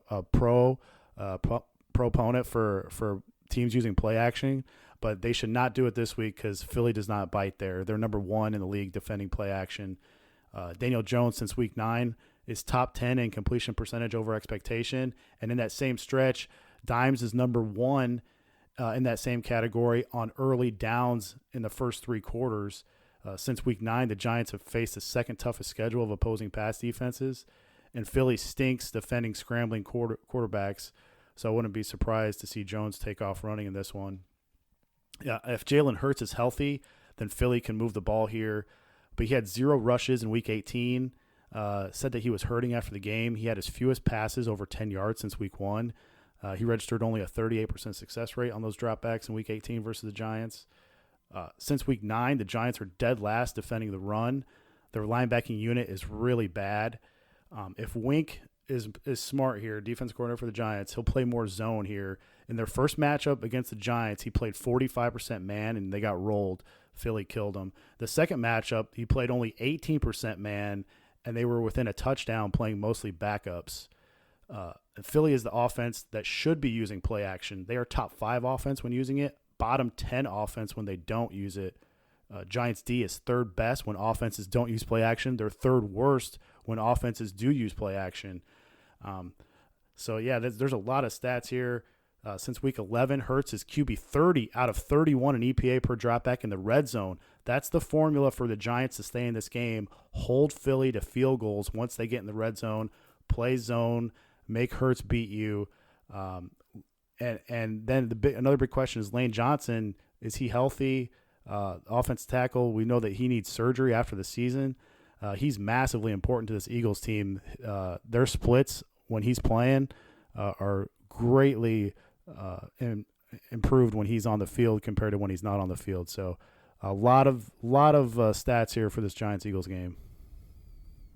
proponent for teams using play action, but they should not do it this week because Philly does not bite there. They're number 1 in the league defending play action. Daniel Jones, since week 9, is top 10 in completion percentage over expectation. And in that same stretch, Dimes is number 1 in that same category on early downs in the first 3 quarters. Since week 9, the Giants have faced the second toughest schedule of opposing pass defenses, and Philly stinks defending scrambling quarterbacks. So I wouldn't be surprised to see Jones take off running in this one. Yeah, if Jalen Hurts is healthy, then Philly can move the ball here. But he had 0 rushes in week 18. Said that he was hurting after the game. He had his fewest passes over 10 yards since week 1. He registered only a 38% success rate on those dropbacks in week 18 versus the Giants. Since week 9, the Giants are dead last defending the run. Their linebacking unit is really bad. If Wink is smart here, defensive coordinator for the Giants, he'll play more zone here. In their first matchup against the Giants, he played 45% man, and they got rolled. Philly killed him. The second matchup, he played only 18% man, and they were within a touchdown playing mostly backups. Philly is the offense that should be using play action. They are top 5 offense when using it, bottom 10 offense when they don't use it. Giants D is 3rd best when offenses don't use play action. They're 3rd worst when offenses do use play action. So, yeah, there's a lot of stats here. Since week 11, Hurts is QB 30 out of 31 in EPA per dropback in the red zone. That's the formula for the Giants to stay in this game. Hold Philly to field goals once they get in the red zone. Play zone. Make Hurts beat you. And then another big question is Lane Johnson. Is he healthy? Offensive tackle, we know that he needs surgery after the season. He's massively important to this Eagles team. Their splits when he's playing are greatly improved when he's on the field compared to when he's not on the field. So a lot of stats here for this Giants-Eagles game.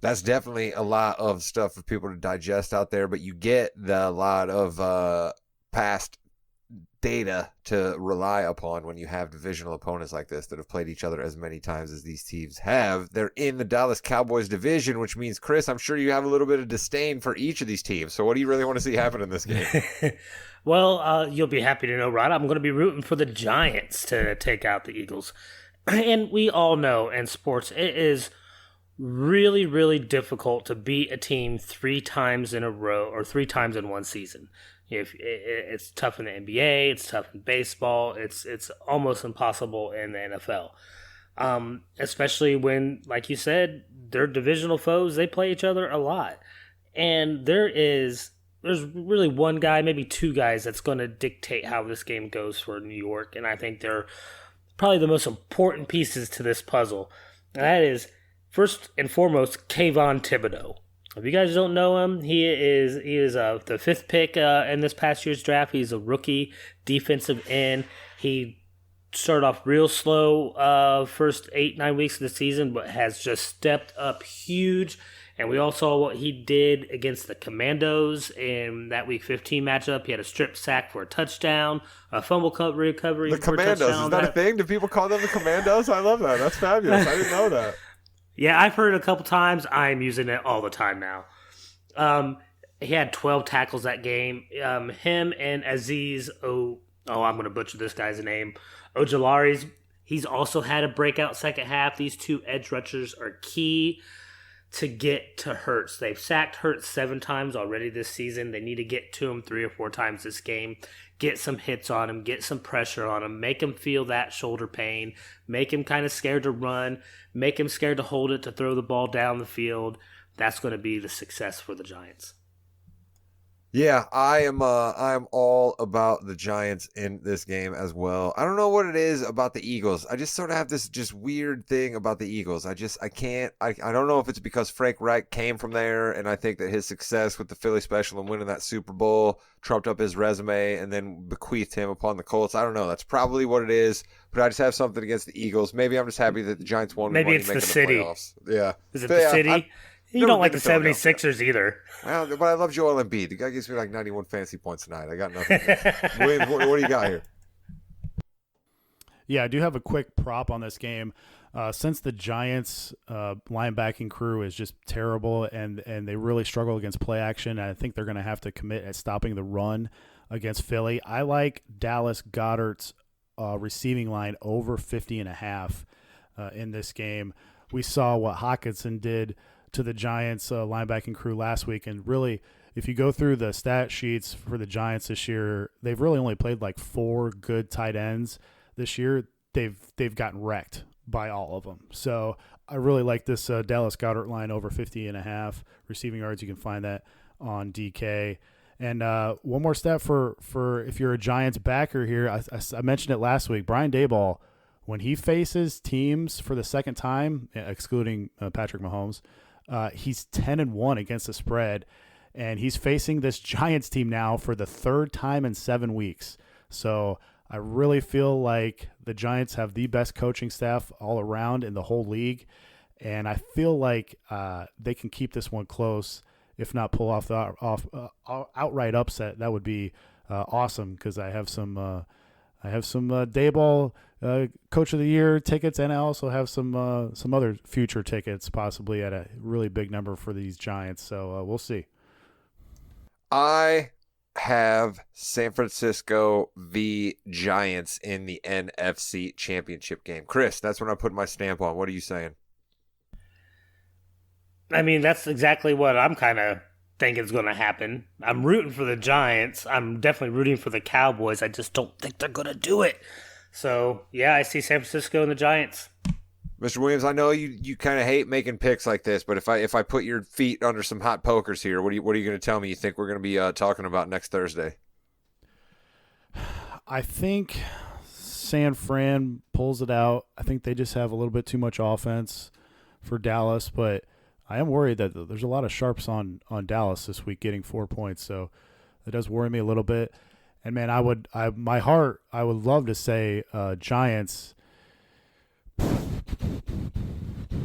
That's definitely a lot of stuff for people to digest out there, but you get a lot of past data to rely upon when you have divisional opponents like this that have played each other as many times as these teams have. They're in the Dallas Cowboys division, which means, Chris, I'm sure you have a little bit of disdain for each of these teams. So what do you really want to see happen in this game? Well, you'll be happy to know, Rod, I'm going to be rooting for the Giants to take out the Eagles. And we all know in sports, it is really, really difficult to beat a team 3 times in a row or 3 times in one season. It's tough in the NBA, it's tough in baseball, it's almost impossible in the NFL. Especially when, like you said, they're divisional foes, they play each other a lot. And there's really one guy, maybe 2 guys, that's going to dictate how this game goes for New York, and I think they're probably the most important pieces to this puzzle. And that is, first and foremost, Kayvon Thibodeau. If you guys don't know him, he is the 5th pick in this past year's draft. He's a rookie defensive end. He started off real slow first 8-9 weeks of the season, but has just stepped up huge. And we all saw what he did against the Commandos in that Week 15 matchup. He had a strip sack for a touchdown, a fumble recovery The for a Commandos, touchdown. is that a thing? Do people call them the Commandos? I love that. That's fabulous. I didn't know that. Yeah, I've heard it a couple times. I'm using it all the time now. He had 12 tackles that game. Him and Aziz, I'm going to butcher this guy's name, Ojulari's. He's also had a breakout second half. These 2 edge rushers are key to get to Hurts. They've sacked Hurts 7 times already this season. They need to get to him 3 or 4 times this game. Get some hits on him, get some pressure on him, make him feel that shoulder pain, make him kind of scared to run, make him scared to hold it, to throw the ball down the field. That's going to be the success for the Giants. Yeah, I am. I am all about the Giants in this game as well. I don't know what it is about the Eagles. I just sort of have this just weird thing about the Eagles. I can't. I don't know if it's because Frank Reich came from there, and I think that his success with the Philly special and winning that Super Bowl trumped up his resume, and then bequeathed him upon the Colts. I don't know. That's probably what it is. But I just have something against the Eagles. Maybe I'm just happy that the Giants won me Maybe money it's the making the city. playoffs. Yeah. Is it But the yeah, I've city? You never don't been like to the Philadelphia. 76ers either. Well, but I love Joel Embiid. The guy gives me like 91 fantasy points tonight. I got nothing against him. Williams, what do you got here? Yeah, I do have a quick prop on this game. Since the Giants' linebacking crew is just terrible and they really struggle against play action, I think they're going to have to commit at stopping the run against Philly. I like Dallas Goedert's receiving line over 50.5 in this game. We saw what Hawkinson did to the Giants' linebacking crew last week, and really, if you go through the stat sheets for the Giants this year, they've really only played like 4 good tight ends this year. They've gotten wrecked by all of them. So I really like this Dallas Goedert line over 50.5 receiving yards. You can find that on DK. And one more stat for if you're a Giants backer here, I mentioned it last week. Brian Daboll, when he faces teams for the second time, excluding Patrick Mahomes, he's 10-1 against the spread, and he's facing this Giants team now for the third time in 7 weeks. So I really feel like the Giants have the best coaching staff all around in the whole league, and I feel like they can keep this one close, if not pull off the outright upset. That would be awesome because I have some Dayball Coach of the Year tickets, and I also have some other future tickets, possibly at a really big number for these Giants. So we'll see. I have San Francisco v. Giants in the NFC Championship game. Chris, that's when I put my stamp on. What are you saying? I mean, that's exactly what I'm kind of thinking is going to happen. I'm rooting for the Giants. I'm definitely rooting for the Cowboys. I just don't think they're going to do it. So, yeah, I see San Francisco and the Giants. Mr. Williams, I know you kind of hate making picks like this, but if I put your feet under some hot pokers here, what are you going to tell me you think we're going to be talking about next Thursday? I think San Fran pulls it out. I think they just have a little bit too much offense for Dallas, but I am worried that there's a lot of sharps on Dallas this week getting 4 points, so it does worry me a little bit. And man, I would love to say Giants.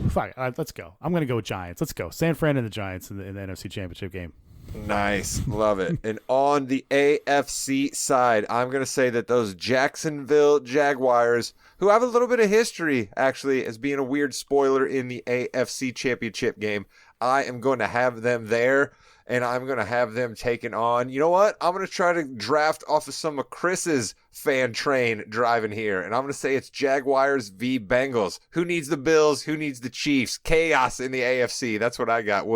Fine, let's go. I'm going to go with Giants. Let's go. San Fran and the Giants in the NFC Championship game. Nice. Love it. And on the AFC side, I'm going to say that those Jacksonville Jaguars, who have a little bit of history, actually, as being a weird spoiler in the AFC Championship game, I am going to have them there, and I'm going to have them taken on. You know what? I'm going to try to draft off of some of Chris's fan train driving here, and I'm going to say it's Jaguars v. Bengals. Who needs the Bills? Who needs the Chiefs? Chaos in the AFC. That's what I got.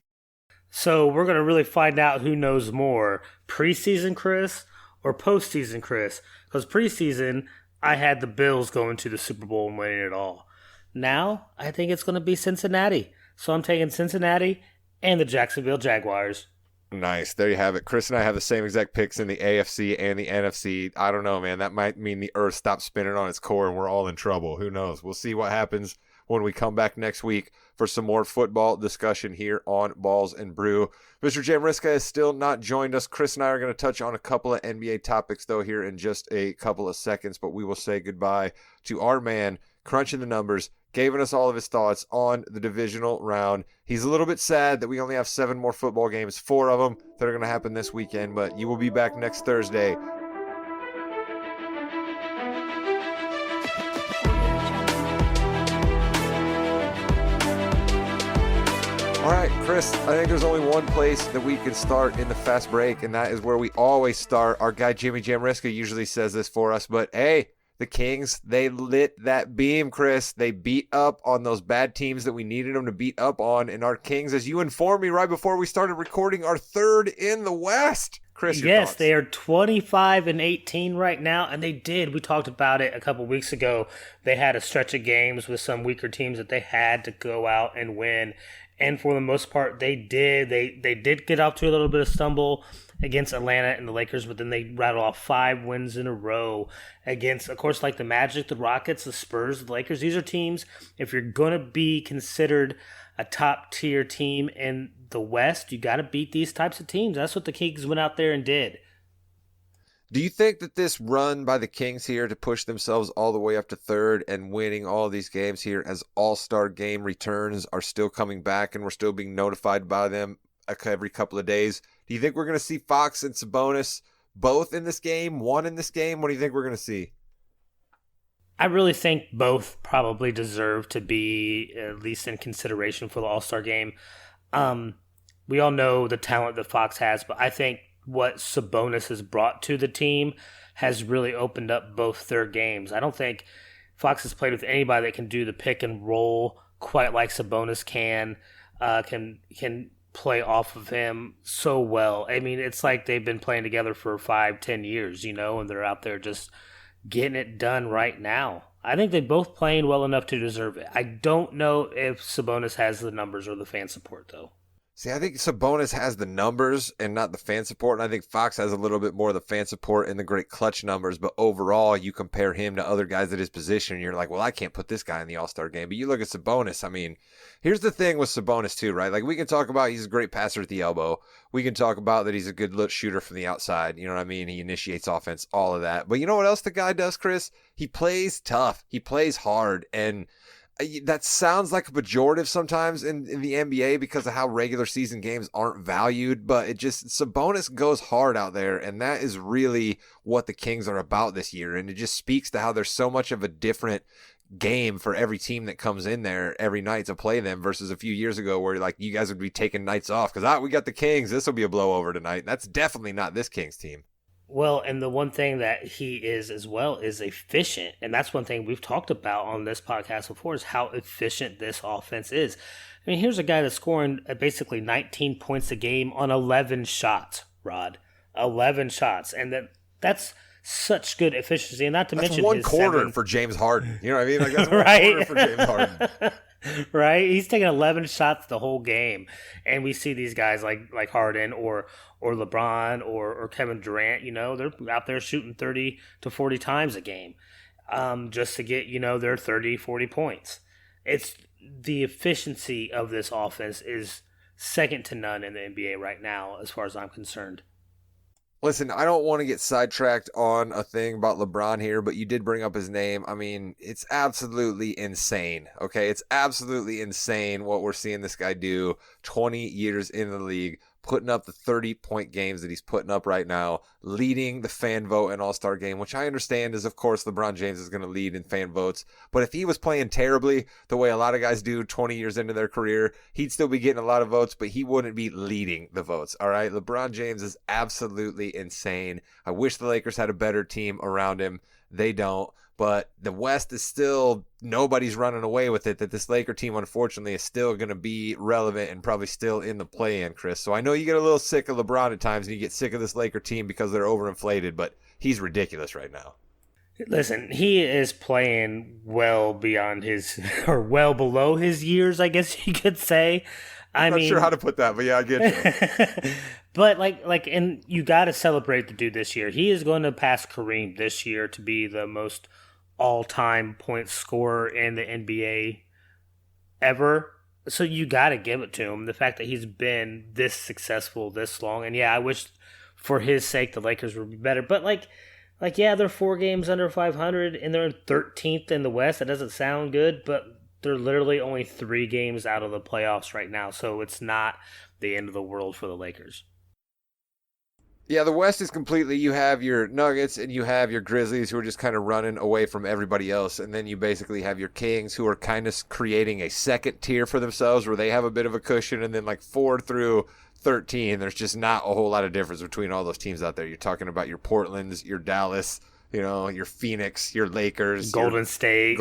So we're going to really find out who knows more, preseason Chris or postseason Chris. Because preseason, I had the Bills going to the Super Bowl and winning it all. Now, I think it's going to be Cincinnati. So I'm taking Cincinnati and the Jacksonville Jaguars. Nice. There you have it. Chris and I have the same exact picks in the AFC and the NFC. I don't know, man. That might mean the earth stops spinning on its core and we're all in trouble. Who knows? We'll see what happens when we come back next week for some more football discussion here on Balls and Brew. Mr. Jamriska has still not joined us. Chris and I are going to touch on a couple of NBA topics, though, here in just a couple of seconds, but we will say goodbye to our man, crunching the numbers, giving us all of his thoughts on the divisional round. He's a little bit sad that we only have 7 more football games, 4 of them that are going to happen this weekend, but you will be back next Thursday. All right, Chris, I think there's only one place that we can start in the fast break, and that is where we always start. Our guy Jimmy Jamriska usually says this for us, but hey, the Kings, they lit that beam, Chris. They beat up on those bad teams that we needed them to beat up on, and our Kings, as you informed me right before we started recording, are 3rd in the West. Chris, your Yes, thoughts? they are 25-18 right now, and they did. We talked about it a couple weeks ago. They had a stretch of games with some weaker teams that they had to go out and win. And for the most part, they did. They did get off to a little bit of stumble against Atlanta and the Lakers, but then they rattle off 5 wins in a row against, of course, like the Magic, the Rockets, the Spurs, the Lakers. These are teams, if you're going to be considered a top-tier team in the West, you got to beat these types of teams. That's what the Kings went out there and did. Do you think that this run by the Kings here to push themselves all the way up to third and winning all these games here as All-Star game returns are still coming back and we're still being notified by them every couple of days, do you think we're going to see Fox and Sabonis both in this game, one in this game? What do you think we're going to see? I really think both probably deserve to be at least in consideration for the All-Star game. We all know the talent that Fox has, but I think what Sabonis has brought to the team has really opened up both their games. I don't think Fox has played with anybody that can do the pick and roll quite like Sabonis can play off of him so well. I mean, it's like they've been playing together for 5-10 years, and they're out there just getting it done right now. I think they're both playing well enough to deserve it. I don't know if Sabonis has the numbers or the fan support, though. See, I think Sabonis has the numbers and not the fan support, and I think Fox has a little bit more of the fan support and the great clutch numbers, but overall, you compare him to other guys at his position, and you're like, well, I can't put this guy in the All-Star game, but you look at Sabonis, I mean, here's the thing with Sabonis too, right? Like, we can talk about he's a great passer at the elbow, we can talk about that he's a good look shooter from the outside, you know what I mean? He initiates offense, all of that, but you know what else the guy does, Chris? He plays tough, he plays hard, and that sounds like a pejorative sometimes in the NBA because of how regular season games aren't valued, but Sabonis goes hard out there, and that is really what the Kings are about this year, and it just speaks to how there's so much of a different game for every team that comes in there every night to play them versus a few years ago where like you guys would be taking nights off because we got the Kings, this will be a blowover tonight. That's definitely not this Kings team. Well, and the one thing that he is as well is efficient. And that's one thing we've talked about on this podcast before is how efficient this offense is. I mean, here's a guy that's scoring basically 19 points a game on 11 shots, Rod. 11 shots. And that's such good efficiency. And not to mention one his quarter for James Harden. You know what I mean? Like that's one right? quarter for James Harden. Right? He's taking 11 shots the whole game. And we see these guys like Harden or LeBron or Kevin Durant, they're out there shooting 30 to 40 times a game just to get, their 30, 40 points. It's the efficiency of this offense is second to none in the NBA right now as far as I'm concerned. Listen, I don't want to get sidetracked on a thing about LeBron here, but you did bring up his name. I mean, it's absolutely insane, okay? It's absolutely insane what we're seeing this guy do 20 years in the league, putting up the 30-point games that he's putting up right now, leading the fan vote in All-Star game, which I understand is, of course, LeBron James is going to lead in fan votes. But if he was playing terribly, the way a lot of guys do 20 years into their career, he'd still be getting a lot of votes, but he wouldn't be leading the votes, all right? LeBron James is absolutely insane. I wish the Lakers had a better team around him. They don't. But the West is still, nobody's running away with it, that this Laker team, unfortunately, is still going to be relevant and probably still in the play-in, Chris. So I know you get a little sick of LeBron at times and you get sick of this Laker team because they're overinflated, but he's ridiculous right now. Listen, he is playing well beyond his, or well below his years, I guess you could say. I'm not sure how to put that, but yeah, I get you. But and you got to celebrate the dude this year. He is going to pass Kareem this year to be the most all-time point scorer in the NBA ever. So you got to give it to him. The fact that he's been this successful this long, and yeah, I wish for his sake the Lakers would be better. But yeah, they're 4 games under 500, and they're 13th in the West. That doesn't sound good, but they're literally only 3 games out of the playoffs right now, so it's not the end of the world for the Lakers. Yeah, the West is completely, you have your Nuggets and you have your Grizzlies who are just kind of running away from everybody else, and then you basically have your Kings who are kind of creating a second tier for themselves where they have a bit of a cushion, and then 4 through 13, there's just not a whole lot of difference between all those teams out there. You're talking about your Portlands, your Dallas, your Phoenix, your Lakers, Golden State,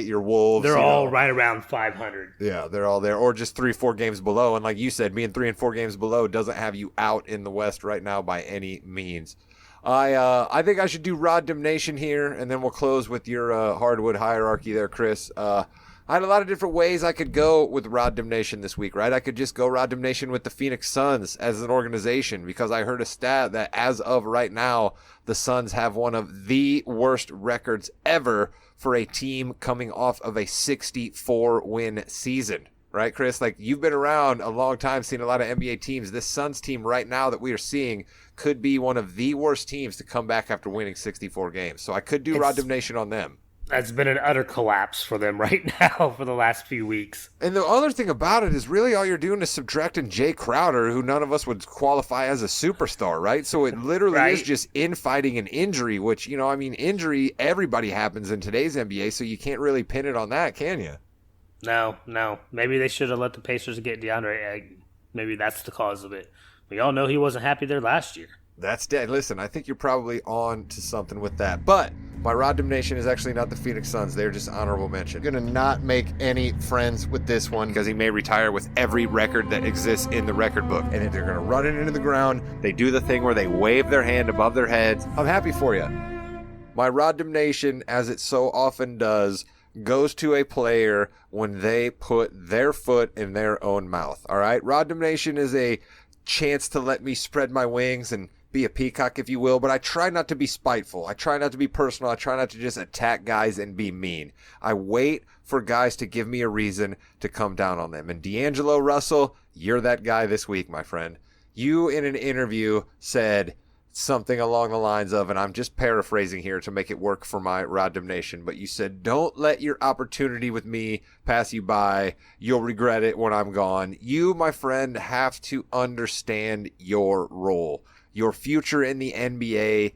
your Wolves. They're all right around 500. Yeah, they're all there, or just 3-4 games below. And like you said, being 3 and 4 games below doesn't have you out in the West right now by any means. I think I should do Rod Damnation here, and then we'll close with your hardwood hierarchy there, Chris. I had a lot of different ways I could go with Rod Nation this week, right? I could just go Rod Nation with the Phoenix Suns as an organization because I heard a stat that as of right now, the Suns have one of the worst records ever for a team coming off of a 64-win season. Right, Chris? Like, you've been around a long time, seen a lot of NBA teams. This Suns team right now that we are seeing could be one of the worst teams to come back after winning 64 games. So I could do Rod Nation on them. That's been an utter collapse for them right now for the last few weeks. And the other thing about it is really all you're doing is subtracting Jay Crowder, who none of us would qualify as a superstar, right? So it literally is just infighting and injury, which, injury, everybody happens in today's NBA, so you can't really pin it on that, can you? No. Maybe they should have let the Pacers get DeAndre. Maybe that's the cause of it. We all know he wasn't happy there last year. That's dead. Listen, I think you're probably on to something with that. But my Rod Nation is actually not the Phoenix Suns. They're just honorable mention. Going to not make any friends with this one because he may retire with every record that exists in the record book. And if they're going to run it into the ground, they do the thing where they wave their hand above their heads. I'm happy for you. My Rod Nation, as it so often does, goes to a player when they put their foot in their own mouth. All right? Rod Nation is a chance to let me spread my wings and be a peacock, if you will, but I try not to be spiteful. I try not to be personal. I try not to just attack guys and be mean. I wait for guys to give me a reason to come down on them. And D'Angelo Russell, you're that guy this week, my friend. You, in an interview, said something along the lines of, and I'm just paraphrasing here to make it work for my Rod Nation, but you said, don't let your opportunity with me pass you by. You'll regret it when I'm gone. You, my friend, have to understand your role. Your future in the NBA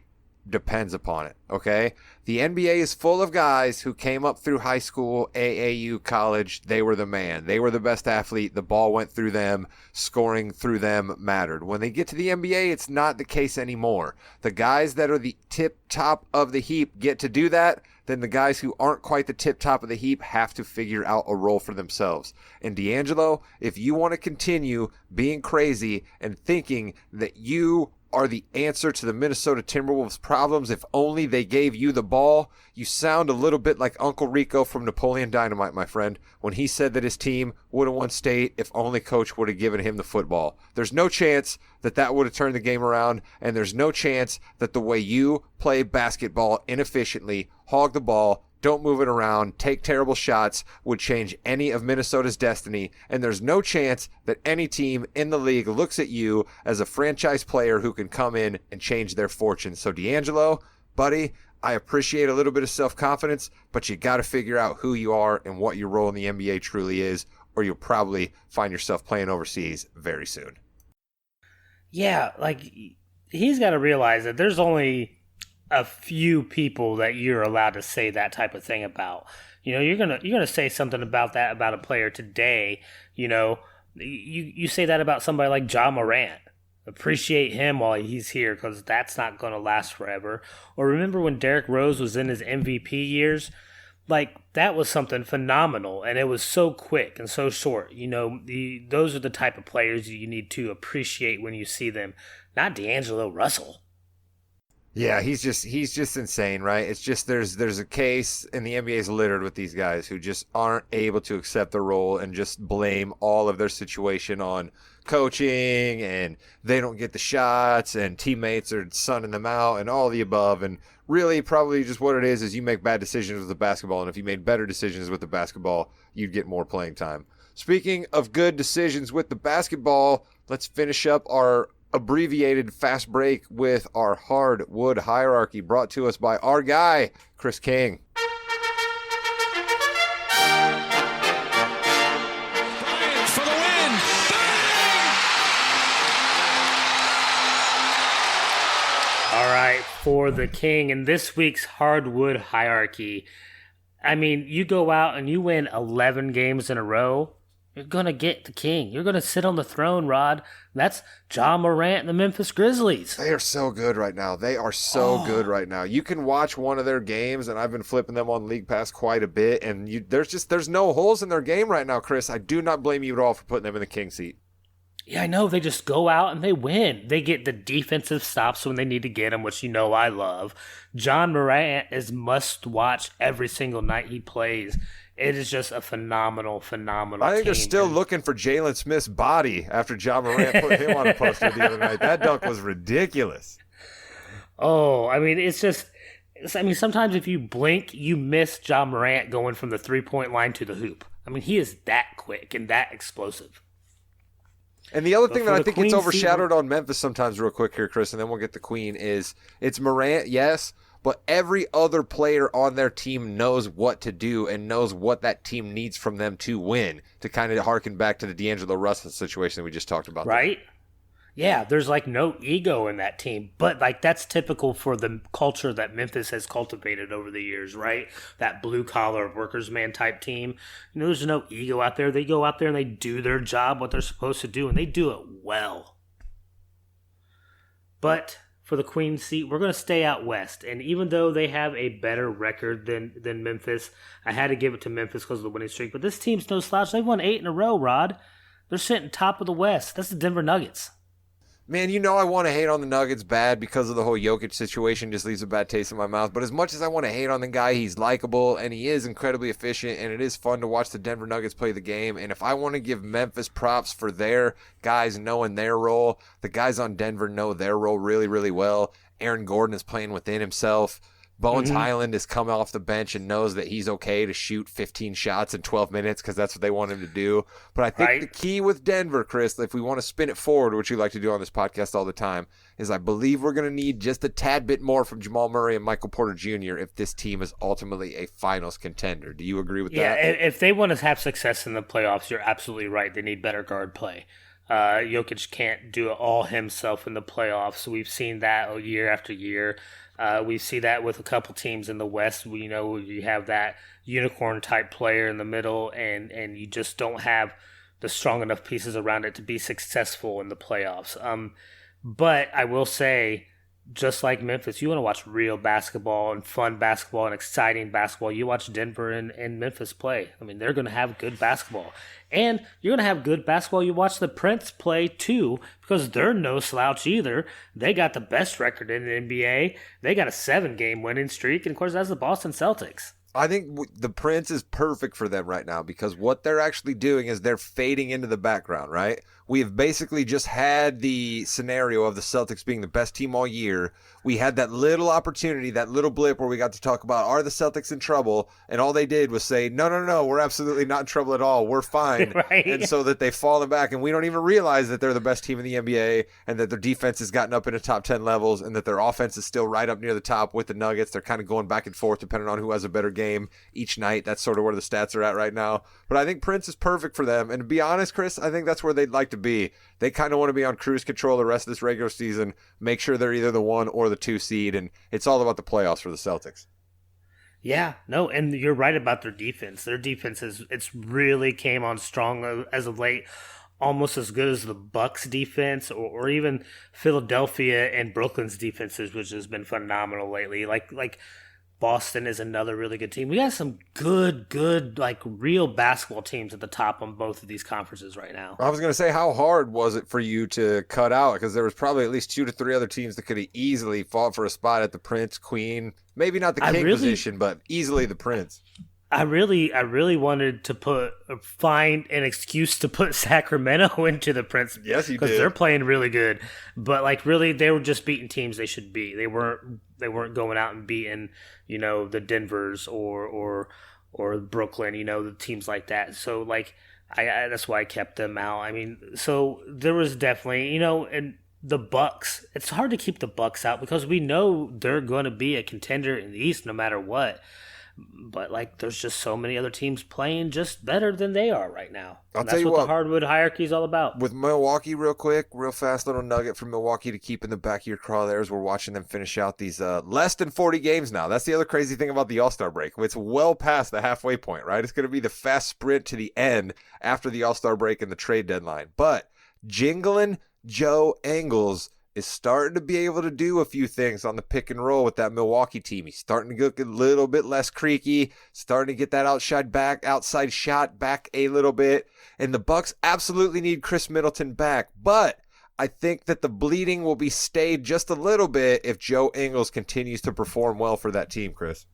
depends upon it, okay? The NBA is full of guys who came up through high school, AAU, college. They were the man. They were the best athlete. The ball went through them. Scoring through them mattered. When they get to the NBA, it's not the case anymore. The guys that are the tip top of the heap get to do that. Then the guys who aren't quite the tip top of the heap have to figure out a role for themselves. And D'Angelo, if you want to continue being crazy and thinking that you are the answer to the Minnesota Timberwolves' problems if only they gave you the ball, you sound a little bit like Uncle Rico from Napoleon Dynamite, my friend, when he said that his team would have won state if only coach would have given him the football. There's no chance that that would have turned the game around, and there's no chance that the way you play basketball inefficiently, hog the ball, don't move it around, take terrible shots, would change any of Minnesota's destiny, and there's no chance that any team in the league looks at you as a franchise player who can come in and change their fortune. So D'Angelo, buddy, I appreciate a little bit of self-confidence, but you got to figure out who you are and what your role in the NBA truly is, or you'll probably find yourself playing overseas very soon. Yeah, like, he's got to realize that there's only a few people that you're allowed to say that type of thing about. You're gonna say something about that about a player today. You say that about somebody like Ja Morant. Appreciate him while he's here because that's not going to last forever. Or remember when Derrick Rose was in his MVP years? Like, that was something phenomenal, and it was so quick and so short. Those are the type of players you need to appreciate when you see them, not D'Angelo Russell. Yeah, he's just insane, right? It's just there's a case, and the NBA is littered with these guys who just aren't able to accept the role and just blame all of their situation on coaching, and they don't get the shots, and teammates are sunning them out, and all the above. And really, probably just what it is you make bad decisions with the basketball, and if you made better decisions with the basketball, you'd get more playing time. Speaking of good decisions with the basketball, let's finish up our abbreviated fast break with our hardwood hierarchy brought to us by our guy, Chris King. Bryant for the win. All right, for the King in this week's hardwood hierarchy, I mean, you go out and you win 11 games in a row, you're going to get the King. You're going to sit on the throne, Rod. That's Ja Morant and the Memphis Grizzlies. They are so good right now. They are so good right now. You can watch one of their games, and I've been flipping them on League Pass quite a bit, and there's no holes in their game right now, Chris. I do not blame you at all for putting them in the King seat. Yeah, I know. They just go out and they win. They get the defensive stops when they need to get them, which you know I love. John Morant is must watch every single night he plays. It is just a phenomenal I think team. they're still looking for Jalen Smith's body after John Morant put him on a poster the other night. That dunk was ridiculous. Oh, I mean, sometimes if you blink, you miss John Morant going from the 3-point line to the hoop. I mean, he is that quick and that explosive. And the other thing that I think gets Queen overshadowed on Memphis sometimes real quick here, Chris, and then we'll get the Queen, is it's Morant, yes, but every other player on their team knows what to do and knows what that team needs from them to win, to kind of harken back to the D'Angelo Russell situation that we just talked about. Right? Yeah, there's like no ego in that team, but like that's typical for the culture that Memphis has cultivated over the years, right? That blue collar workers man type team. You know, there's no ego out there. They go out there and they do their job, what they're supposed to do, and they do it well. But for the Queen seat, we're going to stay out west, and even though they have a better record than Memphis, I had to give it to Memphis because of the winning streak. But this team's no slouch. They've won 8 in a row, Rod. They're sitting top of the West. That's the Denver Nuggets. Man, you know I want to hate on the Nuggets bad because of the whole Jokic situation, just leaves a bad taste in my mouth. But as much as I want to hate on the guy, he's likable and he is incredibly efficient, and it is fun to watch the Denver Nuggets play the game. And if I want to give Memphis props for their guys knowing their role, the guys on Denver know their role really, really well. Aaron Gordon is playing within himself. Bones Highland has come off the bench and knows that he's okay to shoot 15 shots in 12 minutes because that's what they want him to do. But I think the key with Denver, Chris, if we want to spin it forward, which we like to do on this podcast all the time, is I believe we're going to need just a tad bit more from Jamal Murray and Michael Porter Jr. if this team is ultimately a finals contender. Do you agree with that? Yeah, if they want to have success in the playoffs, you're absolutely right. They need better guard play. Jokic can't do it all himself in the playoffs. We've seen that year after year. We see that with a couple teams in the West. We know you have that unicorn type player in the middle, and you just don't have the strong enough pieces around it to be successful in the playoffs. But I will say, just like Memphis, you want to watch real basketball and fun basketball and exciting basketball. You watch Denver and Memphis play. I mean, they're going to have good basketball. And you're going to have good basketball. You watch the Prince play too, because they're no slouch either. They got the best record in the NBA. They got a 7-game winning streak. And of course, that's the Boston Celtics. I think the Prince is perfect for them right now because what they're actually doing is they're fading into the background, right? We have basically just had the scenario of the Celtics being the best team all year. We had that little opportunity, that little blip where we got to talk about, are the Celtics in trouble? And all they did was say, no, we're absolutely not in trouble at all. We're fine. Right. And so that they've fallen back, and we don't even realize that they're the best team in the NBA and that their defense has gotten up into top 10 levels and that their offense is still right up near the top with the Nuggets. They're kind of going back and forth depending on who has a better game each night. That's sort of where the stats are at right now. But I think Prince is perfect for them. And to be honest, Chris, I think that's where they'd like to be. They kind of want to be on cruise control the rest of this regular season, make sure they're either the 1 or the 2 seed, and it's all about the playoffs for the Celtics. Yeah, no, and you're right about their defense. Their defense it's really came on strong as of late, almost as good as the Bucks defense or even Philadelphia and Brooklyn's defenses, which has been phenomenal lately. Like Boston is another really good team. We got some good, like real basketball teams at the top on both of these conferences right now. I was going to say, how hard was it for you to cut out? Because there was probably at least 2 to 3 other teams that could have easily fought for a spot at the Prince, Queen, maybe not the King position, but easily the Prince. I really wanted to find an excuse to put Sacramento into the Prince. Yes, you did. Because they're playing really good. But like really, they were just beating teams they should beat. They weren't going out and beating, the Denvers or Brooklyn, the teams like that. So like I that's why I kept them out. I mean, so there was definitely, and the Bucks. It's hard to keep the Bucks out because we know they're going to be a contender in the East no matter what. But like, there's just so many other teams playing just better than they are right now. That's what the hardwood hierarchy is all about. With Milwaukee, real fast little nugget from Milwaukee to keep in the back of your crosshairs. We're watching them finish out these less than 40 games now. That's the other crazy thing about the All-Star break. It's well past the halfway point, right? It's going to be the fast sprint to the end after the All-Star break and the trade deadline. But Jingling Joe Ingles is starting to be able to do a few things on the pick and roll with that Milwaukee team. He's starting to get a little bit less creaky, starting to get that outside shot back a little bit. And the Bucks absolutely need Chris Middleton back. But I think that the bleeding will be stayed just a little bit if Joe Ingles continues to perform well for that team, Chris.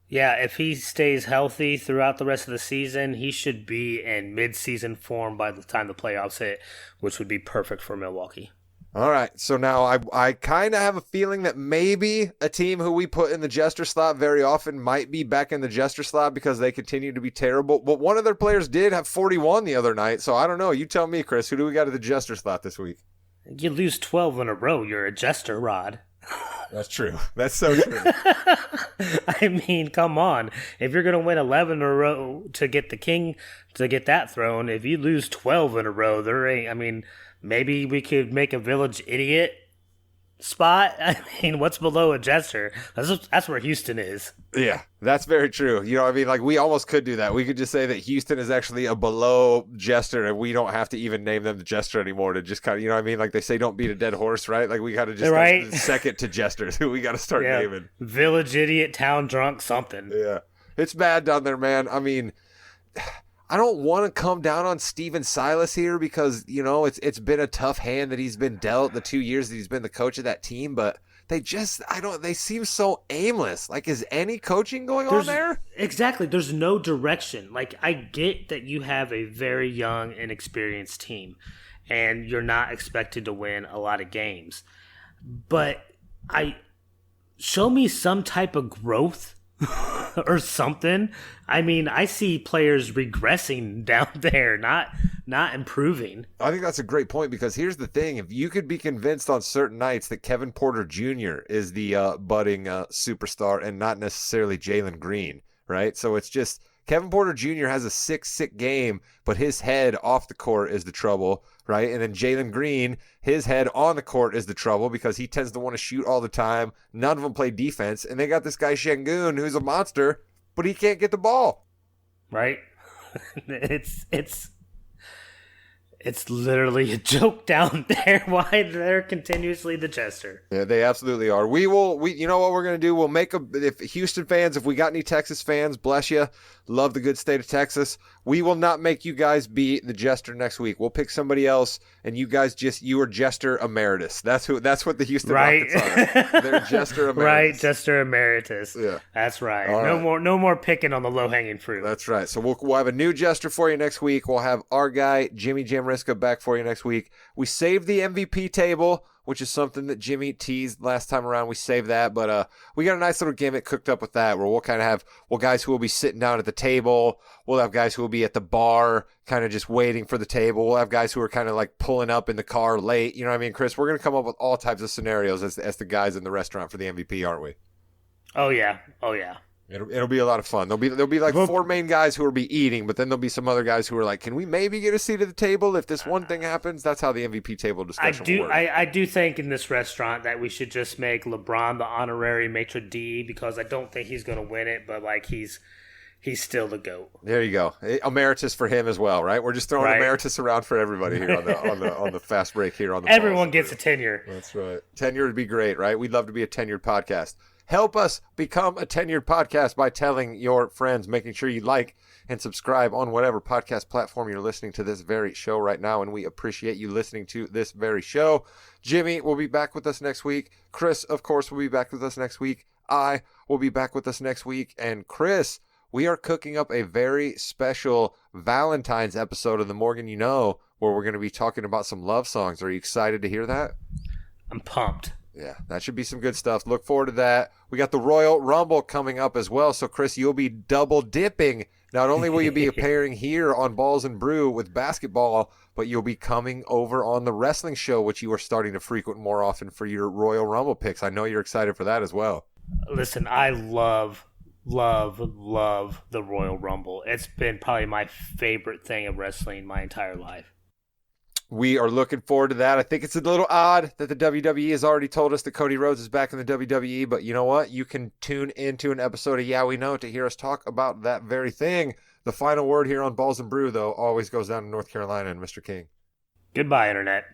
Yeah, if he stays healthy throughout the rest of the season, he should be in mid-season form by the time the playoffs hit, which would be perfect for Milwaukee. All right, so now I kind of have a feeling that maybe a team who we put in the jester slot very often might be back in the jester slot because they continue to be terrible. But one of their players did have 41 the other night, so I don't know. You tell me, Chris, who do we got at the jester slot this week? You lose 12 in a row, you're a jester, Rod. That's true. That's so true. I mean, come on. If you're going to win 11 in a row to get the king, to get that throne, if you lose 12 in a row, there ain't, I mean, maybe we could make a village idiot spot. I mean, what's below a jester? That's where Houston is. Yeah, that's very true. You know what I mean? Like, we almost could do that. We could just say that Houston is actually a below jester, and we don't have to even name them the jester anymore to just kind of, you know what I mean? Like, they say don't beat a dead horse, right? Like, we got to just right? second to jesters. We got to start naming. Village idiot, town drunk, something. Yeah. It's bad down there, man. I mean, I don't want to come down on Steven Silas here because, you know, it's been a tough hand that he's been dealt the 2 years that he's been the coach of that team, but they seem so aimless. Like, is any coaching going on there? Exactly. There's no direction. Like, I get that you have a very young, inexperienced team, and you're not expected to win a lot of games. But show me some type of growth or something. I mean, I see players regressing down there, not improving. I think that's a great point because here's the thing. If you could be convinced on certain nights that Kevin Porter Jr. is the budding superstar and not necessarily Jalen Green, right? So it's just Kevin Porter Jr. has a sick game, but his head off the court is the trouble, right? And then Jalen Green, his head on the court is the trouble because he tends to want to shoot all the time. None of them play defense. And they got this guy Şengün who's a monster, but he can't get the ball. Right? It's literally a joke down there why they're continuously the jester. Yeah, they absolutely are. We you know what we're going to do? We'll if Houston fans, if we got any Texas fans, bless you, love the good state of Texas. We will not make you guys be the jester next week. We'll pick somebody else, and you guys you are jester emeritus. That's what the Houston Rockets are. They're jester emeritus. Right, jester emeritus. Yeah. That's right. All No more picking on the low-hanging fruit. That's right. So we'll have a new jester for you next week. We'll have our guy, Jimmy Jamriska, back for you next week. We saved the MVP table, which is something that Jimmy teased last time around. We saved that, but we got a nice little gimmick cooked up with that where we'll kind of have guys who will be sitting down at the table. We'll have guys who will be at the bar kind of just waiting for the table. We'll have guys who are kind of like pulling up in the car late. You know what I mean, Chris? We're going to come up with all types of scenarios as the guys in the restaurant for the MVP, aren't we? Oh, yeah. It'll be a lot of fun. There'll be like four main guys who will be eating, but then there'll be some other guys who are like, can we maybe get a seat at the table if this one thing happens? That's how the MVP table discussion will work. I do think in this restaurant that we should just make LeBron the honorary maitre d' because I don't think he's going to win it, but like he's still the GOAT. There you go. Emeritus for him as well, right? We're just throwing emeritus around for everybody here on the fast break here on the Everyone gets a tenure. That's right. Tenure would be great, right? We'd love to be a tenured podcast. Help us become a tenured podcast by telling your friends, making sure you like and subscribe on whatever podcast platform you're listening to this very show right now, and we appreciate you listening to this very show. Jimmy will be back with us next week. Chris, of course, will be back with us next week. I will be back with us next week. And Chris, we are cooking up a very special Valentine's episode of The Morgan You Know, where we're going to be talking about some love songs. Are you excited to hear that? I'm pumped. Yeah, that should be some good stuff. Look forward to that. We got the Royal Rumble coming up as well. So, Chris, you'll be double dipping. Not only will you be appearing here on Balls and Brew with basketball, but you'll be coming over on the wrestling show, which you are starting to frequent more often for your Royal Rumble picks. I know you're excited for that as well. Listen, I love the Royal Rumble. It's been probably my favorite thing of wrestling my entire life. We are looking forward to that. I think it's a little odd that the WWE has already told us that Cody Rhodes is back in the WWE, but you know what? You can tune into an episode of Yeah We Know to hear us talk about that very thing. The final word here on Balls and Brew, though, always goes down to North Carolina and Mr. King. Goodbye, Internet.